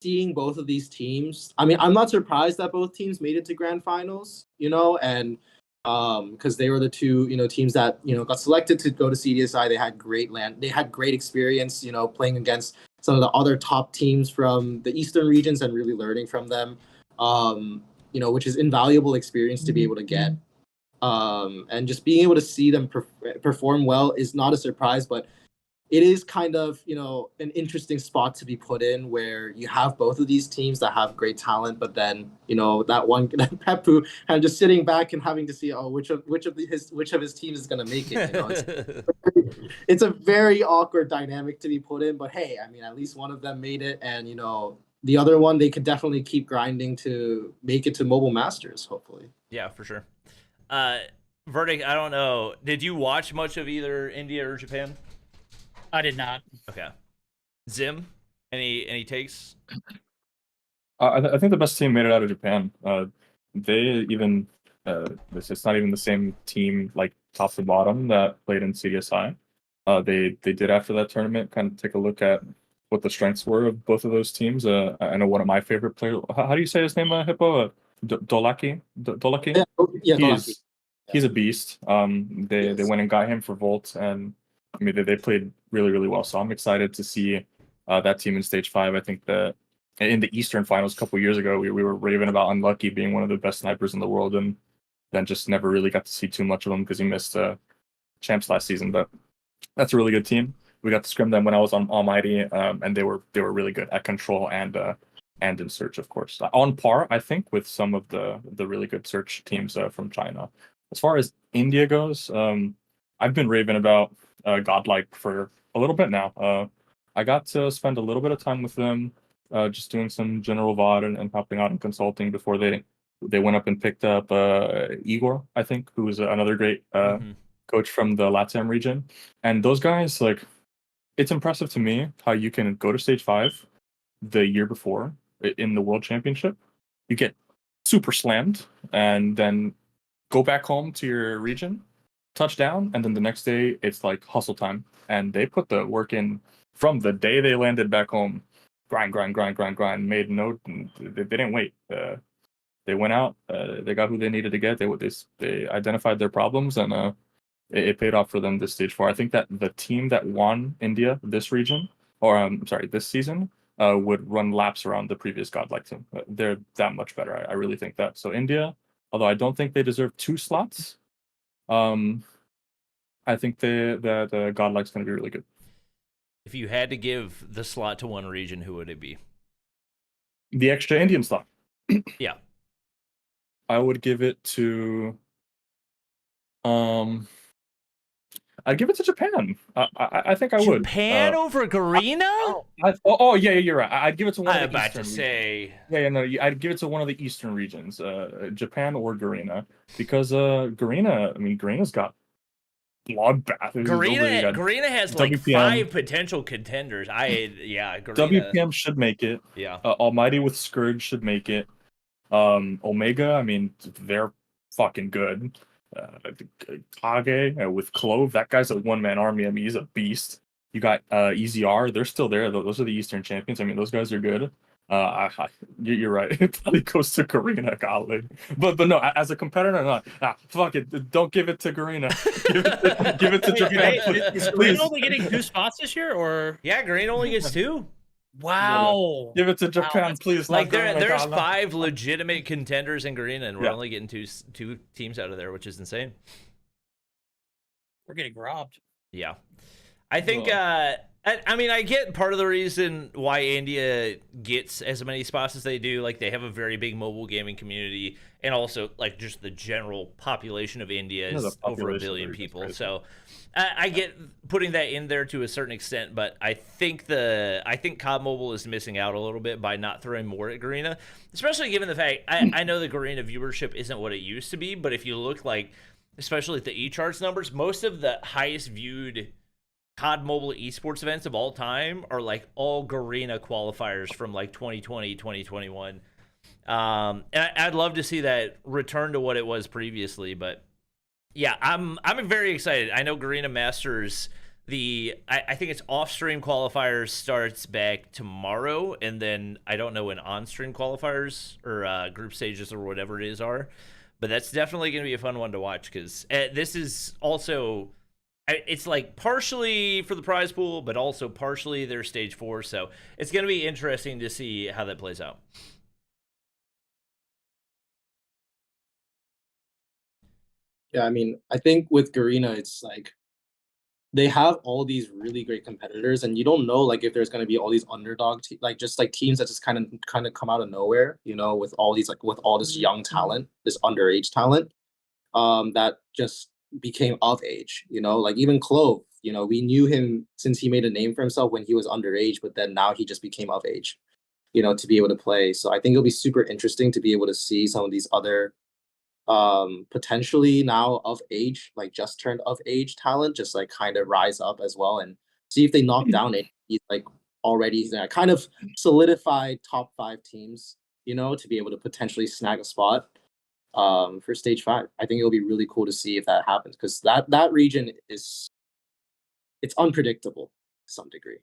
seeing both of these teams, I mean, I'm not surprised that both teams made it to grand finals, and because they were the two, teams that, got selected to go to CDSI. They had great experience, playing against some of the other top teams from the Eastern regions and really learning from them, which is invaluable experience to be able to get. And just being able to see them perform well is not a surprise, but it is kind of, an interesting spot to be put in where you have both of these teams that have great talent, but then, that Pepu kind of just sitting back and having to see, which of his teams is going to make it. It's a very awkward dynamic to be put in, but hey, I mean, at least one of them made it, and the other one, they could definitely keep grinding to make it to Mobile Masters, hopefully. Yeah, for sure. Verdict, I don't know. Did you watch much of either India or Japan? I did not. Okay. Zim, any takes? I think the best team made it out of Japan. They even it's not even the same team like top to bottom that played in CDSI. They did after that tournament kind of take a look at what the strengths were of both of those teams. I know one of my favorite players. How do you say his name, Hippo? Dolaki. Dolaki. Yeah, Dolaki. He's a beast. They went and got him for Volt, and I mean they played really, really well. So I'm excited to see that team in stage 5. I think that in the Eastern finals a couple years ago, we were raving about Unlucky being one of the best snipers in the world, and then just never really got to see too much of him because he missed champs last season. But that's a really good team. We got to scrim them when I was on Almighty, and they were really good at control and in search, of course, on par, I think, with some of the really good search teams from China. As far as India goes, I've been raving about Godlike for a little bit now. I got to spend a little bit of time with them, just doing some general VOD and helping out in consulting before they went up and picked up Igor, I think, who is another great coach from the Latam region. And those guys, like, it's impressive to me how you can go to stage 5 the year before in the World Championship. You get super slammed and then go back home to your region, touchdown, and then the next day it's like hustle time. And they put the work in from the day they landed back home. Grind. Made no, they didn't wait. They went out. They got who they needed to get. They identified their problems, and it paid off for them this stage 4. I think that the team that won India this region, or this season, would run laps around the previous Godlike team. They're that much better. I really think that. So India, although I don't think they deserve 2 slots, I think that Godlike's going to be really good. If you had to give the slot to one region, who would it be? The extra Indian slot. Yeah. I would give it to I'd give it to Japan. I think I would. Japan over Garena? Yeah, you're right. I'd give it to one of the about Eastern to say. I'd give it to one of the Eastern regions, Japan or Garena, because Garena's got bloodbath. Garena has like WPM. 5 potential contenders. Garena. WPM should make it. Yeah. Almighty with Scourge should make it. Omega, I mean, they're fucking good. Kage with Clove, that guy's a one-man army. I mean, he's a beast. You got EZR, they're still there. Those are the Eastern champions. I mean, those guys are good. You're right. It probably goes to Garena, golly. But no, as a competitor, not. Fuck it. Don't give it to Garena. give it to Japan. Is Garena only getting 2 spots this year, or? Yeah, Garena only gets 2. Wow. Give it to Japan, please. Like there's 5 legitimate contenders in Garena, and we're only getting two teams out of there, which is insane. We're getting robbed. Yeah. I think I mean, I get part of the reason why India gets as many spots as they do. Like, they have a very big mobile gaming community, and also like just the general population of India is over 1 billion people. So I get putting that in there to a certain extent, but I think COD Mobile is missing out a little bit by not throwing more at Garena, especially given the fact I know the Garena viewership isn't what it used to be, but if you look like, especially at the eCharts numbers, most of the highest viewed COD Mobile esports events of all time are like all Garena qualifiers from like 2020, 2021. And I'd love to see that return to what it was previously, but yeah, I'm very excited. I know Garena Masters, I think it's off-stream qualifiers starts back tomorrow, and then I don't know when on-stream qualifiers or group stages or whatever it is are, but that's definitely going to be a fun one to watch because this is also it's like partially for the prize pool, but also partially their stage 4, so it's going to be interesting to see how that plays out. Yeah, I mean, I think with Garena, it's like they have all these really great competitors, and you don't know like if there's going to be all these underdog like just like teams that just kind of come out of nowhere, you know, with all these like with all this young talent, this underage talent, that just became of age, you know, like even Clove, you know, we knew him since he made a name for himself when he was underage, but then now he just became of age, you know, to be able to play. So I think it'll be super interesting to be able to see some of these other potentially now of age, like just turned of age talent, just like kind of rise up as well and see if they knock down it. He's like already kind of solidified top 5 teams, you know, to be able to potentially snag a spot for stage 5. I think it'll be really cool to see if that happens because that region it's unpredictable to some degree,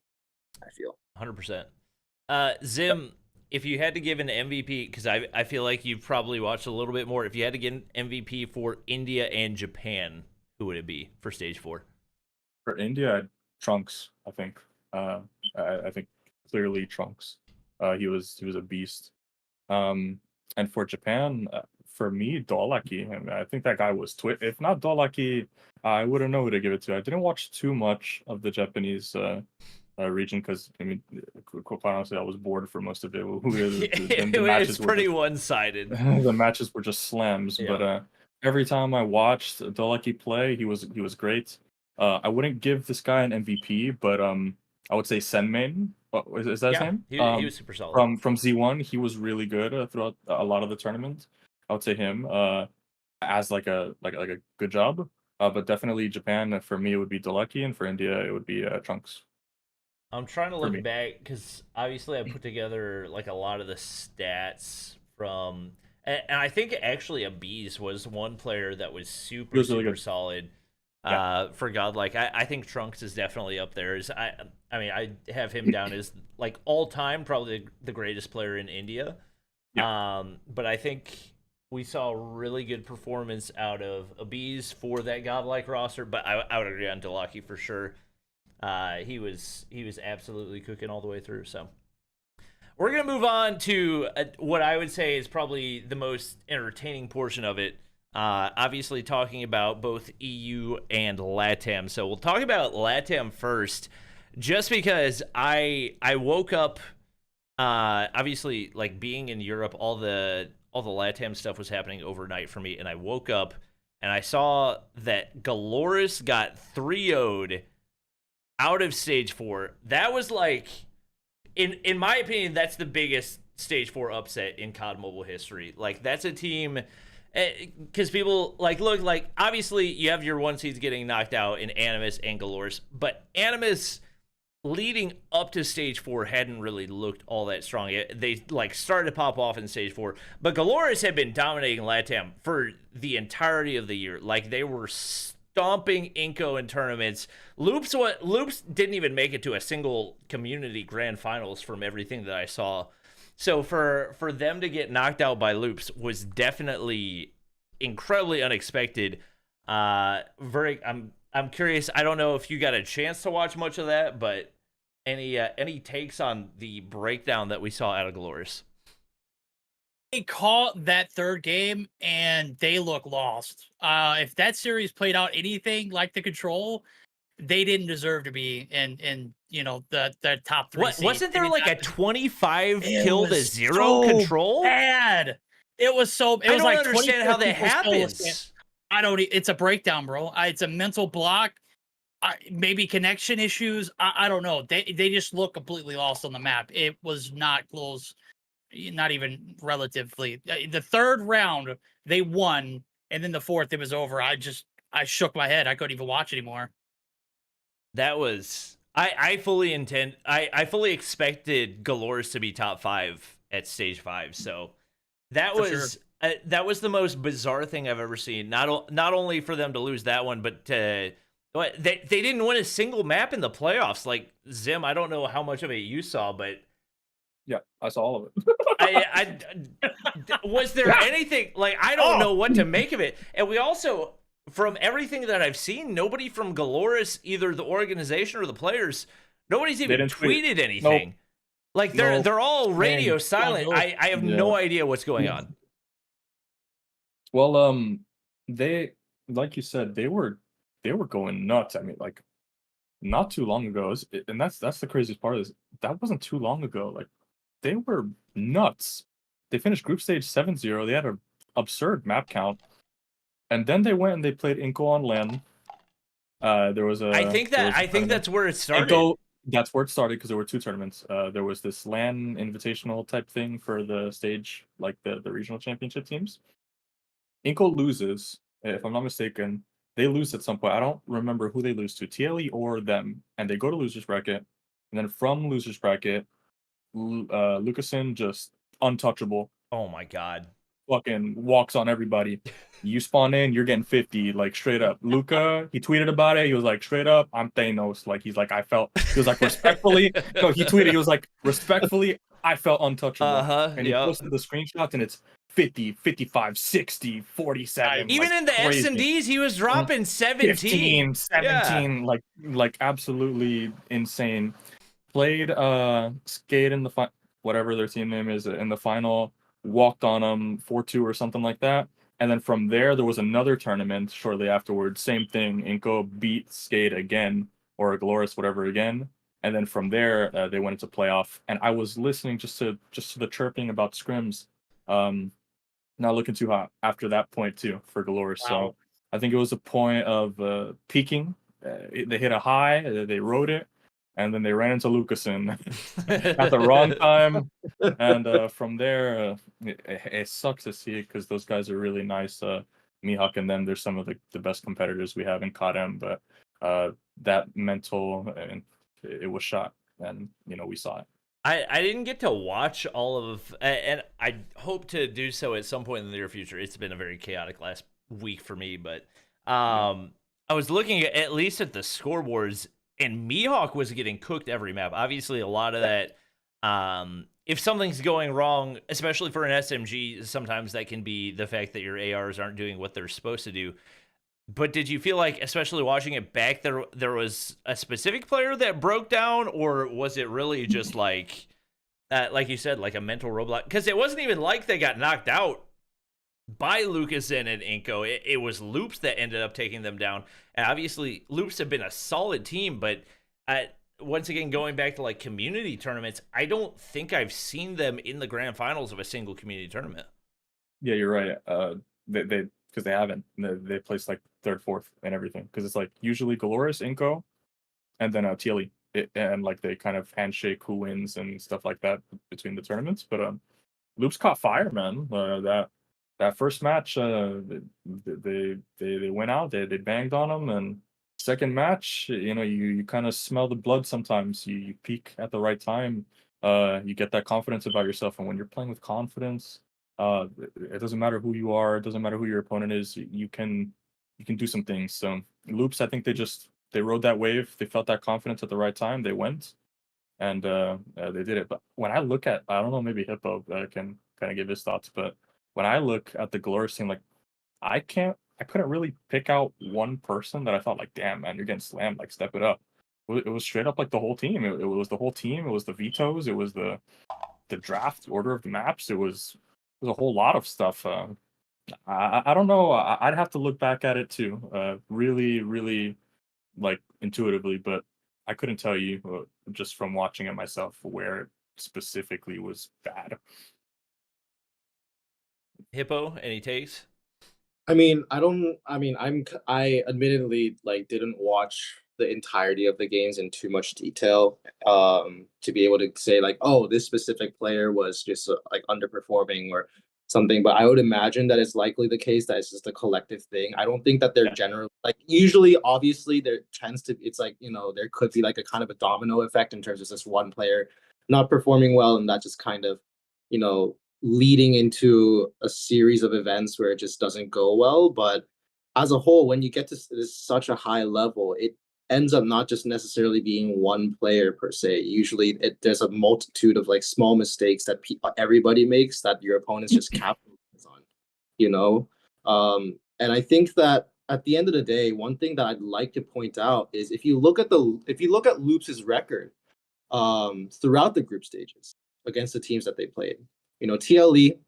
I feel. 100%. Zim, if you had to give an MVP, because I feel like you've probably watched a little bit more, if you had to get an MVP for India and Japan, who would it be for stage 4? For India, Trunks, I think. I think clearly Trunks. He was a beast. And for Japan, for me, Dolaki. I mean, I think that guy was if not Dolaki, I wouldn't know who to give it to. I didn't watch too much of the Japanese region because I mean, quite honestly, I was bored for most of it. The matches it's pretty one-sided. The matches were just slams, Yeah. but every time I watched Dolaki play, he was great. I wouldn't give this guy an MVP, but I would say Senmain. Is that his name? He was super solid. From Z1, he was really good throughout a lot of the tournament. I would say him as like a good job. But definitely Japan for me it would be Dolaki, and for India it would be Trunks. I'm trying to look back because obviously I put together like a lot of the stats from, and I think actually Abiz was one player that was super really solid. Yeah. For Godlike, I think Trunks is definitely up there. I mean, I have him down as like all time probably the greatest player in India. Yeah. But I think we saw a really good performance out of Abiz for that Godlike roster. But I would agree on Dolaki for sure. He was absolutely cooking all the way through. So we're gonna move on to what I would say is probably the most entertaining portion of it. Obviously talking about both EU and Latam. So we'll talk about Latam first, just because I woke up, obviously like being in Europe, all the Latam stuff was happening overnight for me, and I woke up and I saw that Dolores got 3-0'd out of stage 4. That was like, in my opinion, that's the biggest stage 4 upset in COD Mobile history. Like that's a team. Because people look like obviously you have your 1 seeds getting knocked out in Annumus and Dolores, but Annumus leading up to stage 4 hadn't really looked all that strong. They like started to pop off in stage 4, but Dolores had been dominating Latam for the entirety of the year. Like they were stomping Inco in tournaments. Loops didn't even make it to a single community grand finals from everything that I saw. So for them to get knocked out by Loops was definitely incredibly unexpected. I'm curious. I don't know if you got a chance to watch much of that, but any takes on the breakdown that we saw out of Dolores? They caught that third game and they look lost. If that series played out anything like the Control, they didn't deserve to be in you know the top 3. Wasn't there like a 25 kill to 0 Control? Bad. It was so. It was I don't like understand how that happens. I don't. It's a breakdown, bro. It's a mental block. Maybe connection issues. I don't know. They just look completely lost on the map. It was not close, not even relatively. The third round they won, and then the fourth it was over. I shook my head. I couldn't even watch anymore. That was I fully fully expected Dolores to be top 5 at stage 5. So that was the most bizarre thing I've ever seen. Not only for them to lose that one, but to But they didn't win a single map in the playoffs. Like Zim, I don't know how much of it you saw, but Yeah, I saw all of it. Was there anything like I don't know what to make of it. And we also, from everything that I've seen, nobody from Dolores, either the organization or the players, nobody's even tweeted anything. Nope. Like they're all radio silent. I have no idea what's going on. Well, they, like you said, they were going nuts. I mean, like, not too long ago, and that's the craziest part is that wasn't too long ago. Like, they were nuts. They finished group stage 7-0. They had an absurd map count, and then they went and they played Inco on LAN. There was a. I think that's where it started. Inco, that's where it started because there were 2 tournaments. There was this LAN invitational type thing for the stage, like the regional championship teams. Inco loses, if I'm not mistaken. They lose at some point. I don't remember who they lose to, TLE or them, and they go to losers bracket. And then from losers bracket, Lucasen just untouchable. Oh my god! Fucking walks on everybody. You spawn in, you're getting 50, like straight up. Luca, he tweeted about it. He was like, straight up, I'm Thanos. Like he's like, he was like, respectfully. No, he tweeted. He was like, respectfully, I felt untouchable. And he posted the screenshots, and it's 50, 55, 60, 47. Even like in the S&Ds, he was dropping 17. 15, 17, like absolutely insane. Played Skate in the whatever their team name is in the final, walked on them 4-2 or something like that. And then from there was another tournament shortly afterwards. Same thing. Inco beat Skate again, or Dolores, whatever again. And then from there, they went into playoff. And I was listening just to the chirping about scrims. Not looking too hot after that point too for Dolores. Wow. So I think it was a point of peaking. They hit a high, they rode it, and then they ran into Lucasen at the wrong time. And from there, it sucks to see it because those guys are really nice. Mihawk and them, they're some of the best competitors we have in CODM, but that mental, it was shot, and we saw it. I didn't get to watch all of, and I hope to do so at some point in the near future. It's been a very chaotic last week for me, but I was looking at least at the scoreboards, and Mihawk was getting cooked every map. Obviously, a lot of that, if something's going wrong, especially for an SMG, sometimes that can be the fact that your ARs aren't doing what they're supposed to do. But did you feel like, especially watching it back, there was a specific player that broke down, or was it really just like you said, like a mental roadblock? Because it wasn't even like they got knocked out by Lucasen and Inco. It was Loops that ended up taking them down. And obviously, Loops have been a solid team, but once again, going back to like community tournaments, I don't think I've seen them in the grand finals of a single community tournament. Yeah, you're right. Because they haven't. They placed like 3rd, 4th, and everything. Because it's like usually Dolores, Inco, and then TLE. And like they kind of handshake who wins and stuff like that between the tournaments. But Loops caught fire, man. That first match, they went out. They banged on them, and second match, you kind of smell the blood sometimes. You peak at the right time. You get that confidence about yourself, and when you're playing with confidence, it doesn't matter who you are, it doesn't matter who your opponent is, you can do some things. So Loops, I think they rode that wave, they felt that confidence at the right time, they went, and they did it. But when I look at, I don't know, maybe Hippo can kind of give his thoughts, but when I look at the Glorious team, like I couldn't really pick out one person that I thought like, damn man, you're getting slammed, like step it up. It was straight up like the whole team. It was the whole team. It was the vetoes, it was the draft order of the maps, it was a whole lot of stuff. I don't know. I'd have to look back at it too, really, really, like intuitively, but I couldn't tell you just from watching it myself where it specifically was bad. Hippo, any takes? I admittedly like didn't watch the entirety of the games in too much detail to be able to say like, oh, this specific player was just like underperforming or something. But I would imagine that it's likely the case that it's just a collective thing. I don't think that they're generally like, usually obviously there tends to, it's like, there could be like a kind of a domino effect in terms of this one player not performing well, and that just kind of leading into a series of events where it just doesn't go well. But as a whole, when you get to such a high level, it ends up not just necessarily being one player per se. Usually, there's a multitude of like small mistakes that everybody makes that your opponents just capitalize on. You know, and I think that at the end of the day, one thing that I'd like to point out is if you look at Loops's record throughout the group stages against the teams that they played, TLE,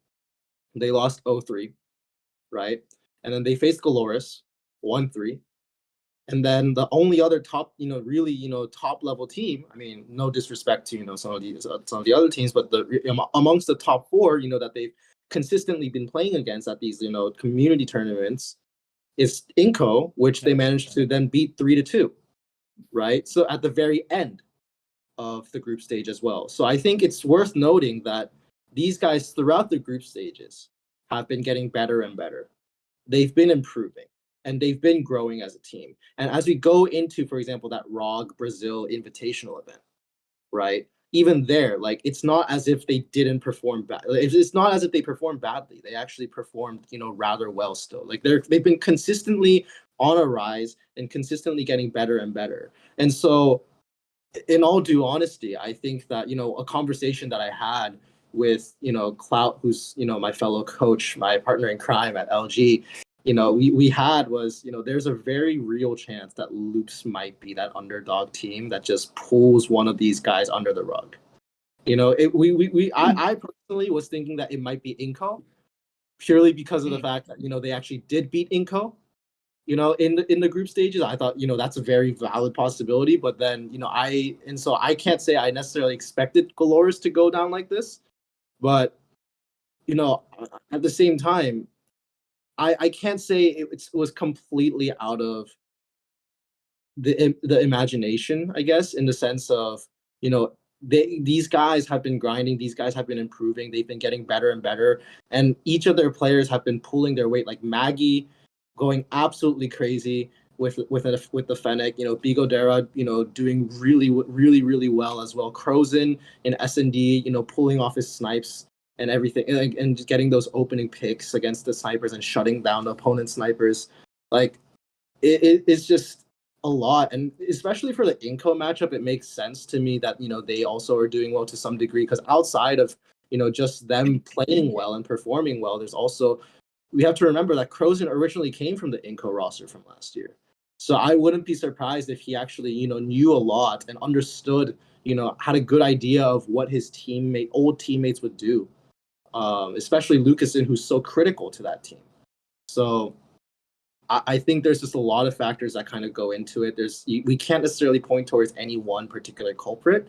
they lost 0-3, right? And then they faced Dolores 1-3. And then the only other top, really, top level team. I mean, no disrespect to some of the other teams, but amongst the top four, that they've consistently been playing against at these, community tournaments, is Inco, which they managed to then beat 3-2, right? So at the very end of the group stage as well. So I think it's worth noting that these guys throughout the group stages have been getting better and better. They've been improving and they've been growing as a team. And as we go into, for example, that ROG Brazil Invitational event, right? Even there, like, it's not as if they didn't perform bad. It's not as if they performed badly. They actually performed, rather well still. Like they've been consistently on a rise and consistently getting better and better. And so, in all due honesty, I think that, a conversation that I had with, Clout, who's, my fellow coach, my partner in crime at LG, we had was, there's a very real chance that Loops might be that underdog team that just pulls one of these guys under the rug. I personally was thinking that it might be Inco, purely because of the fact that, they actually did beat Inco, in the group stages. I thought, that's a very valid possibility. But then, so I can't say I necessarily expected Dolores to go down like this. But, at the same time, I can't say it was completely out of the imagination, I guess, in the sense of, these guys have been grinding, these guys have been improving, they've been getting better and better, and each of their players have been pulling their weight. Like Maggie going absolutely crazy with the Fennec, Bigodera, doing really, really, really well as well. Crozen in S&D, pulling off his snipes and everything, and just getting those opening picks against the snipers and shutting down the opponent snipers. Like, it's just a lot. And especially for the Inco matchup, it makes sense to me that, they also are doing well to some degree, because outside of, just them playing well and performing well, there's also, we have to remember that Crozen originally came from the Inco roster from last year. So I wouldn't be surprised if he actually, knew a lot and understood, had a good idea of what his old teammates would do. Especially Lucasen, who's so critical to that team. So I think there's just a lot of factors that kind of go into it. We can't necessarily point towards any one particular culprit,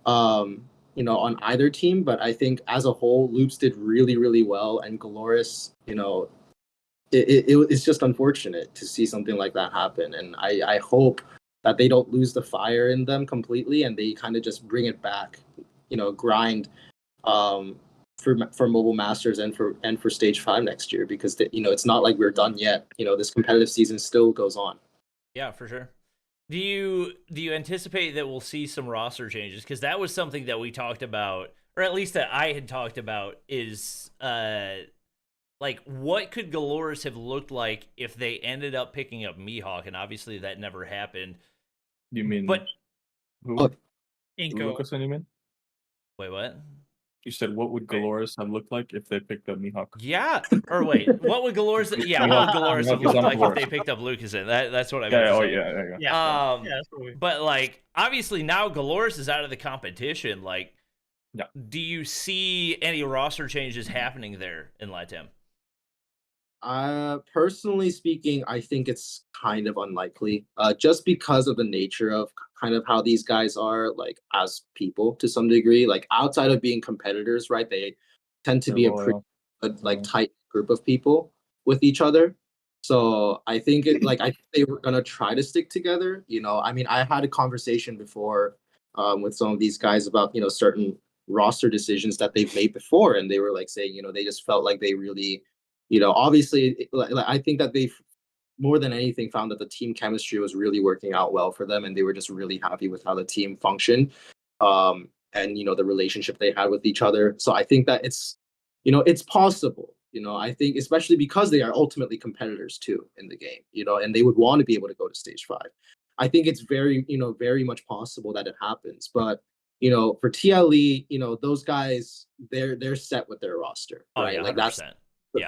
on either team. But I think as a whole, Loops did really, really well, and Dolores, it's just unfortunate to see something like that happen. And I hope that they don't lose the fire in them completely, and they kind of just bring it back, grind. For Mobile Masters and for Stage 5 next year, because it's not like we're done yet. This competitive season still goes on. Yeah, for sure. Do you anticipate that we'll see some roster changes? Because that was something that we talked about, or at least that I had talked about, is like, what could Dolores have looked like if they ended up picking up Mihawk? And obviously that never happened. You mean, but who? Inco. Lucas, you mean? Wait, what? You said, what would Dolores have looked like if they picked up Mihawk? Yeah. Or wait, what would Dolores? Yeah, what would Dolores have looked like if they picked up Lucasen? That's what I meant to say. Yeah. That's what we... But like, obviously now Dolores is out of the competition. Like, yeah. Do you see any roster changes happening there in Latam? Personally speaking, I think it's kind of unlikely, just because of the nature of kind of how these guys are, like, as people to some degree. Like, outside of being competitors, right? They tend to be a pretty good, like, tight group of people with each other. So I think I think they were gonna try to stick together. I mean, I had a conversation before with some of these guys about certain roster decisions that they've made before, and they were like saying they just felt like they really. Obviously, I think that they've more than anything found that the team chemistry was really working out well for them, and they were just really happy with how the team functioned, and the relationship they had with each other. So I think that it's possible I think especially because they are ultimately competitors too in the game, and they would want to be able to go to stage 5. I think it's very, very much possible that it happens. But, for TLE, those guys, they're set with their roster, Oh right? yeah, Like 100%.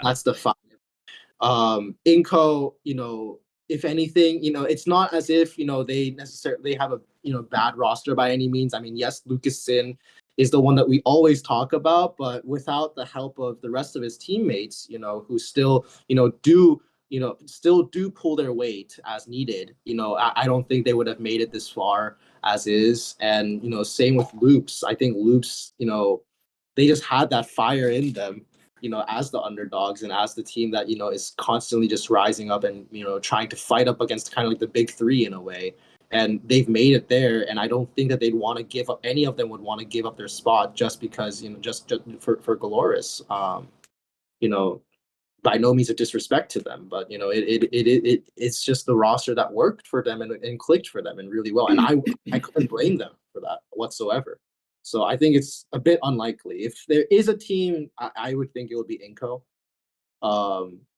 that's the 5. Inco, if anything, it's not as if, they necessarily have a, bad roster by any means. I mean, yes, Lucas Sin is the one that we always talk about, but without the help of the rest of his teammates, who still, still do pull their weight as needed, I don't think they would have made it this far as is. And, same with Loops. I think Loops, they just had that fire in them, as the underdogs and as the team that, is constantly just rising up and, trying to fight up against kind of like the big 3 in a way. And they've made it there. And I don't think that they'd want to give up, any of them would want to give up their spot just because, just for Dolores. By no means a disrespect to them, but it's just the roster that worked for them and clicked for them and really well. And I couldn't blame them for that whatsoever. So I think it's a bit unlikely. If there is a team, I would think it would be Inco.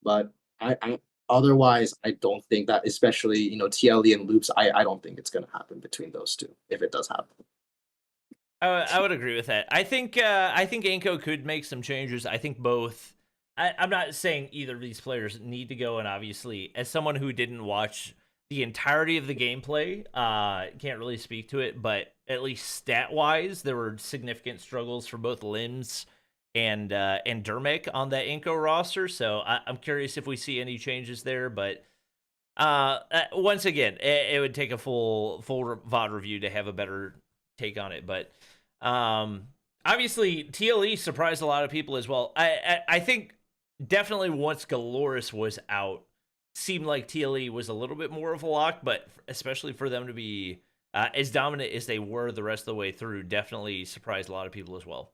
But I otherwise I don't think that, especially TLE and Loops, I don't think it's going to happen between those two if it does happen. I would agree with that. I think Inco could make some changes. I think both. I'm not saying either of these players need to go, and obviously, as someone who didn't watch the entirety of the gameplay, can't really speak to it, but at least stat-wise, there were significant struggles for both Limbs and Dermic on that Inco roster, so I'm curious if we see any changes there, but once again, it would take a full VOD review to have a better take on it, but obviously, TLE surprised a lot of people as well. I think definitely once Dolores was out, seemed like TLE was a little bit more of a lock, but especially for them to be as dominant as they were the rest of the way through, definitely surprised a lot of people as well.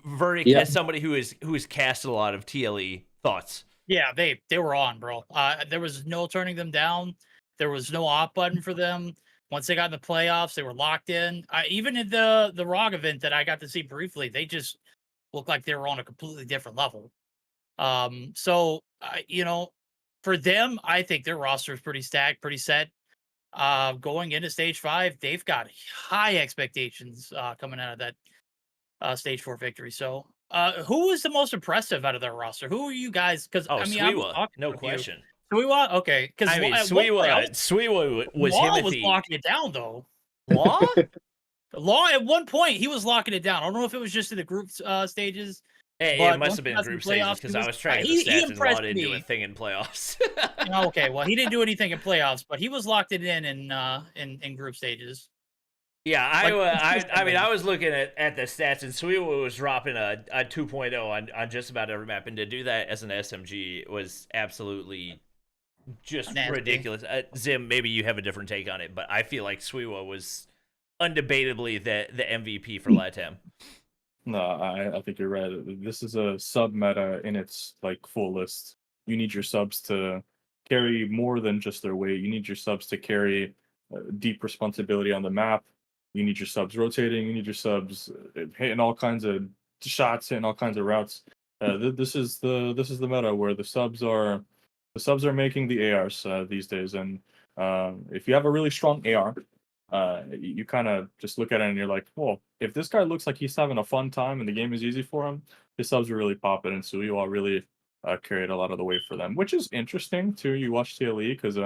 Verdict, as somebody who is casted a lot of TLE, thoughts? Yeah, they were on, bro. There was no turning them down. There was no off button for them. Once they got in the playoffs, they were locked in. Even in the ROG event that I got to see briefly, they just looked like they were on a completely different level. So for them, I think their roster is pretty stacked, pretty set. Going into stage 5, they've got high expectations coming out of that stage 4 victory. So who was the most impressive out of their roster? Who are you guys? Because Sweewa, no question. Sweewa, okay. Because Sweewa was Law him. Was locking it down though. Law? Law at one point he was locking it down. I don't know if it was just in the group stages. It must have been group stages because I was trying to stats and Law didn't do a thing in playoffs. Okay, well he didn't do anything in playoffs, but he was locked it in group stages. Yeah, I was looking at the stats, and Sweewa was dropping a 2.0 on just about every map, and to do that as an SMG was absolutely just nasty. Ridiculous. Zim, maybe you have a different take on it, but I feel like Sweewa was undebatably the MVP for Latam. No, I think you're right. This is a sub meta in its fullest. You need your subs to carry more than just their weight. You need your subs to carry deep responsibility on the map. You need your subs rotating. You need your subs hitting all kinds of shots, hitting all kinds of routes. This is the meta where the subs are making the ARs these days. And if you have a really strong AR, you kind of just look at it and you're like, well, if this guy looks like he's having a fun time and the game is easy for him, his subs are really popping, and Suyua really carried a lot of the weight for them, which is interesting too. You watch TLE because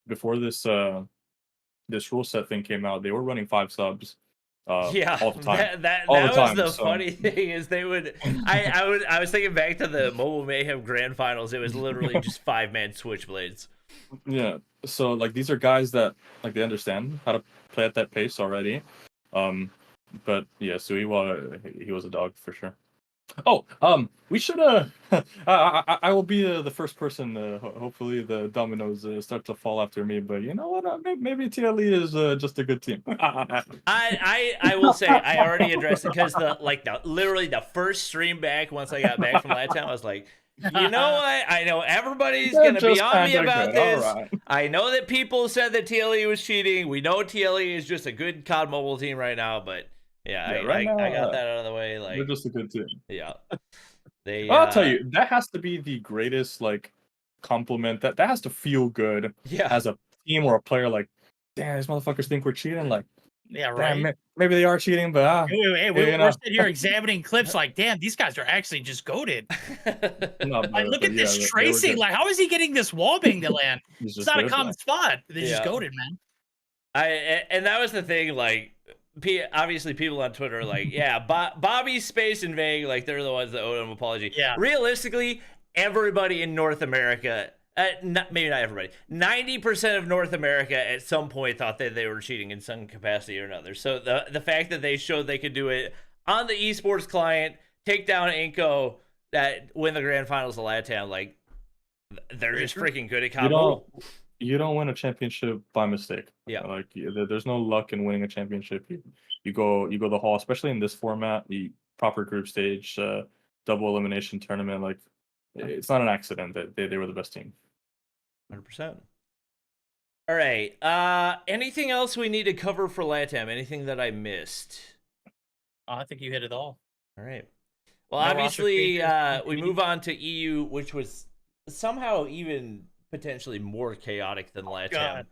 before this rule set thing came out, they were running 5 subs. All the time. That was the funny thing is they would. I was thinking back to the Mobile Mayhem Grand Finals. It was literally just 5-man switchblades. Yeah, so these are guys that they understand how to play at that pace already. But yeah, Suyua, he was a dog for sure. Oh, we should I will be the first person. Hopefully the dominoes start to fall after me. But you know what? Maybe TLE is just a good team. I will say I already addressed it because literally the first stream back once I got back from Latam, I was like, you know what? I know everybody's gonna be on me about this. Right. I know that people said that TLE was cheating. We know TLE is just a good COD Mobile team right now, but Yeah, Yeah, right now I got that out of the way. they're Like, just a good team. yeah, they. I'll tell you, that has to be the greatest like compliment. That has to feel good Yeah. as a team or a player. Like, damn, these motherfuckers think we're cheating. Like, Yeah, damn, right. maybe they are cheating, but Hey, you we're know, sitting here examining clips like, damn, these guys are actually just goated. no, Like, look but at yeah, this they were tracing. good. Like, how is he getting this wall bang to land? He's It's just not a good, common bro. spot. They're just Yeah. goated, man. And that was the thing. Like, obviously, people on Twitter are like, yeah, Bobby, Space, and Veg, like they're the ones that owe him an apology. Yeah. Realistically, everybody in North America, maybe not everybody, 90% of North America at some point thought that they were cheating in some capacity or another. So the fact that they showed they could do it on the esports client, take down Inco, that win the grand finals of Latam, like they're just freaking good at combo. You don't win a championship by mistake. Yeah. Like there's no luck in winning a championship. You go the hall, especially in this format, the proper group stage, double elimination tournament. Like it's not an accident that they were the best team. 100%. All right. Anything else we need to cover for LATAM? Anything that I missed? I think you hit it all. All right. Well, No obviously, roster we move on to EU, which was somehow even potentially more chaotic than LATAM.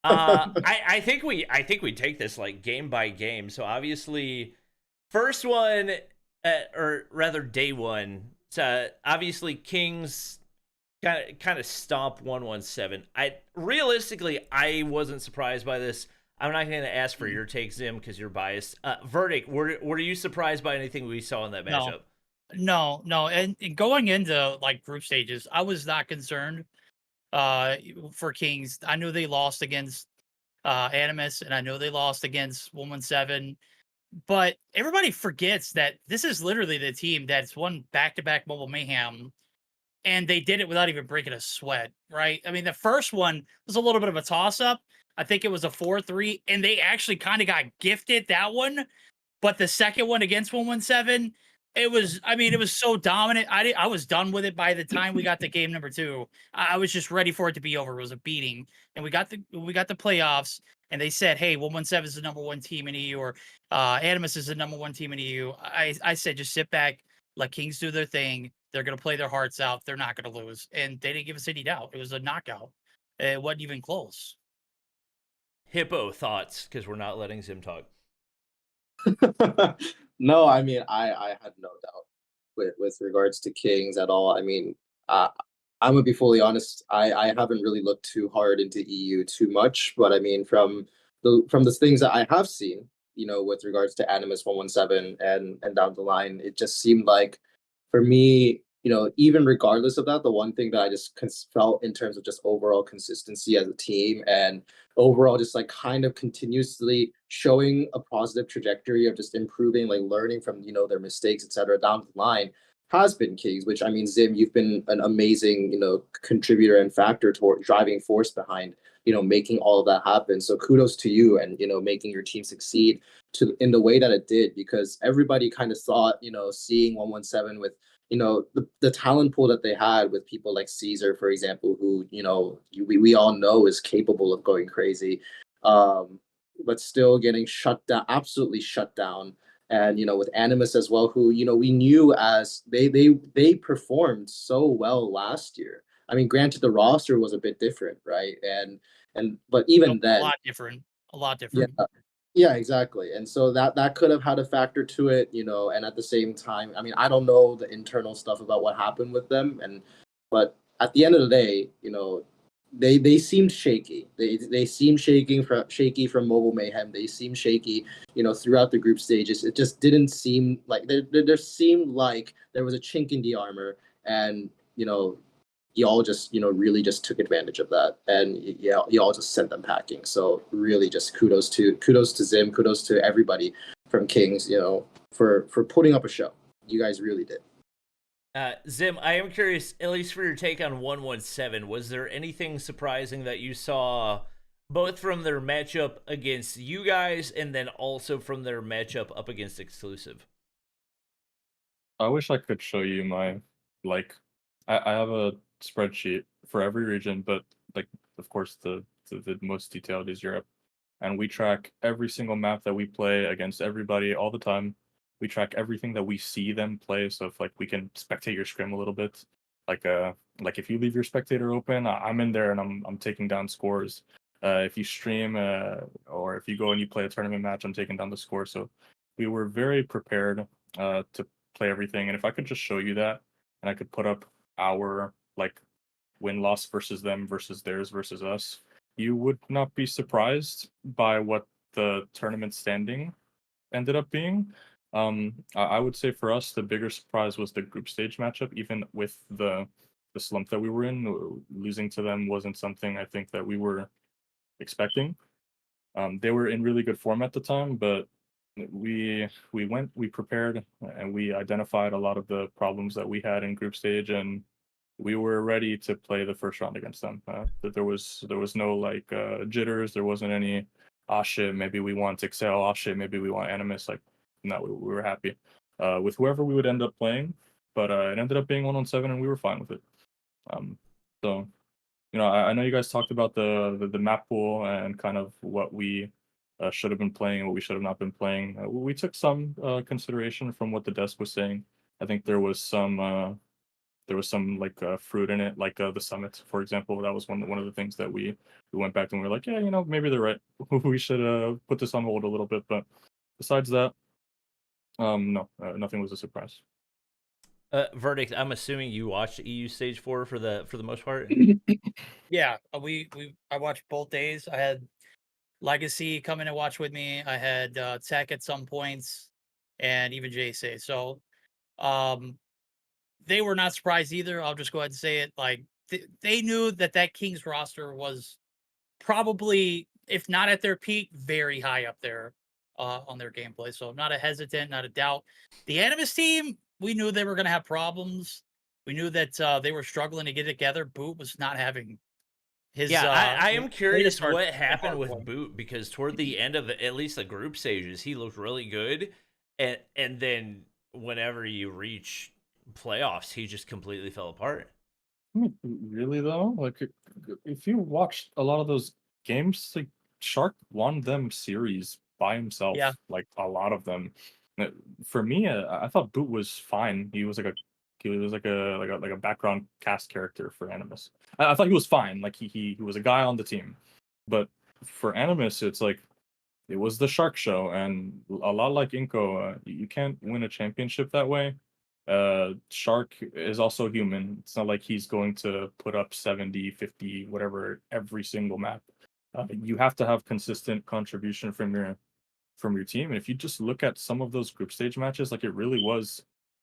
I think we take this like game by game. So obviously, first one, or rather day one. Obviously Kings kind of stomp 117. Realistically, I wasn't surprised by this. I'm not going to ask for your take, Zim, because you're biased. Verdict: were you surprised by anything we saw in that matchup? No. And going into like group stages, I was not concerned for Kings. I knew they lost against Annumus, and I know they lost against 117. But everybody forgets that this is literally the team that's won back-to-back Mobile Mayhem, and they did it without even breaking a sweat, right? I mean, the first one was a little bit of a toss-up. I think it was a 4-3, and they actually kind of got gifted that one. But the second one against 117, it was so dominant. I was done with it by the time we got to game number 2. I was just ready for it to be over. It was a beating. And we got the playoffs, and they said, hey, 117 is the number 1 team in EU, or Annumus is the number 1 team in EU. I said, just sit back, let Kings do their thing. They're going to play their hearts out. They're not going to lose. And they didn't give us any doubt. It was a knockout. It wasn't even close. Hippo thoughts, because we're not letting Zim talk. No, I mean, I had no doubt with regards to Kings at all. I mean, I'm gonna be fully honest. I haven't really looked too hard into EU too much, but I mean, from the things that I have seen, with regards to Animus 117 and down the line, it just seemed like, for me, even regardless of that, the one thing that I just felt in terms of just overall consistency as a team and overall just like kind of continuously showing a positive trajectory of just improving, like learning from, their mistakes, etc. down the line, has been Kings, which, I mean, Zim, you've been an amazing, contributor and factor toward driving force behind, making all of that happen. So kudos to you and, making your team succeed in the way that it did, because everybody kind of thought, seeing 117 with, the talent pool that they had with people like Caesar, for example, who, we all know is capable of going crazy, but still getting shut down, absolutely shut down. And, with Annumus as well, who, we knew as they performed so well last year. I mean, granted, the roster was a bit different, right? But even then, a lot different. Yeah, yeah, exactly. And so that could have had a factor to it, and at the same time, I mean, I don't know the internal stuff about what happened with them, but at the end of the day, they seemed shaky. They seemed shaky from Mobile Mayhem. They seemed shaky, throughout the group stages. It just didn't seem like there seemed like there was a chink in the armor, and y'all just really just took advantage of that, and y'all just sent them packing. So really, just kudos to Zim, kudos to everybody from Kings, for putting up a show. You guys really did. Zim, I am curious, at least for your take on 117, was there anything surprising that you saw, both from their matchup against you guys and then also from their matchup up against Exclusive? I wish I could show you my, like, I have a spreadsheet for every region, but like, of course, the most detailed is Europe. and we track every single map that we play against everybody all the time. We track everything that we see them play. So if like we can spectate your scrim a little bit, like if you leave your spectator open, I'm in there and I'm taking down scores. If you stream or if you go and you play a tournament match, I'm taking down the score. So we were very prepared to play everything. And if I could just show you that, and I could put up our like win-loss versus them versus theirs versus us, you would not be surprised by what the tournament standing ended up being. I would say for us, the bigger surprise was the group stage matchup. Even with the slump that we were in, losing to them wasn't something I think that we were expecting. They were in really good form at the time, but we prepared, and we identified a lot of the problems that we had in group stage, and we were ready to play the first round against them. That there was no like jitters. There wasn't any shit, maybe we want Excel. Shit, maybe we want Annumus. Like, no, we were happy with whoever we would end up playing, but it ended up being 1-on-7, and we were fine with it. So I know you guys talked about the map pool and kind of what we should have been playing and what we should have not been playing. We took some consideration from what the desk was saying. I think there was some like fruit in it, like the summit, for example. That was one of the things that we went back and we were like, yeah, maybe they're right. We should put this on hold a little bit. But besides that, no, nothing was a surprise. Verdict, I'm assuming you watched EU Stage 4 for the most part. Yeah, I watched both days. I had Legacy come in and watch with me. I had Tech at some points, and even JC. So, they were not surprised either. I'll just go ahead and say it. Like they knew that Kings roster was probably, if not at their peak, very high up there on their gameplay. So not a hesitant, not a doubt. The Annumus team, we knew they were going to have problems. We knew that they were struggling to get it together. Boot was not having his. I am curious hard, what happened hard with point. Boot, because toward the end of at least the group stages, he looked really good, and then whenever you reach playoffs, he just completely fell apart. Really though, like if you watched a lot of those games, like Shark won them series by himself. Yeah. Like a lot of them. For me, I thought Boot was fine. He was like a background cast character for Annumus. I thought he was fine. Like he was a guy on the team, but for Annumus, it's like it was the Shark show, and a lot like Inko, you can't win a championship that way. Shark is also human. It's not like he's going to put up 70, 50, whatever every single map. You have to have consistent contribution from your team. And if you just look at some of those group stage matches, like it really was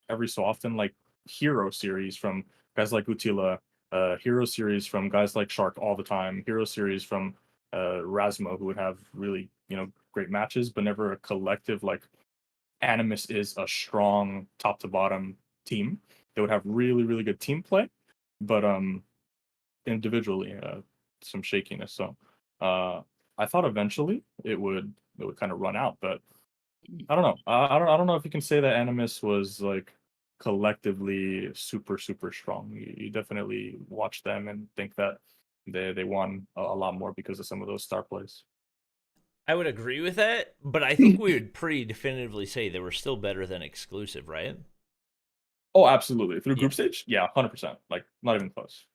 every so often like hero series from guys like Utila, hero series from guys like Shark all the time, hero series from Rasmo, who would have really great matches, but never a collective like Annumus is a strong top to bottom team. They would have really, really good team play, but individually some shakiness. So I thought eventually it would kind of run out, but I don't know. I don't know if you can say that Annumus was like collectively super, super strong. You definitely watch them and think that they won a lot more because of some of those star plays. I would agree with that, but I think we would pretty definitively say they were still better than exclusive, right? Oh, absolutely. Through group stage? Yeah, 100%. Like, not even close.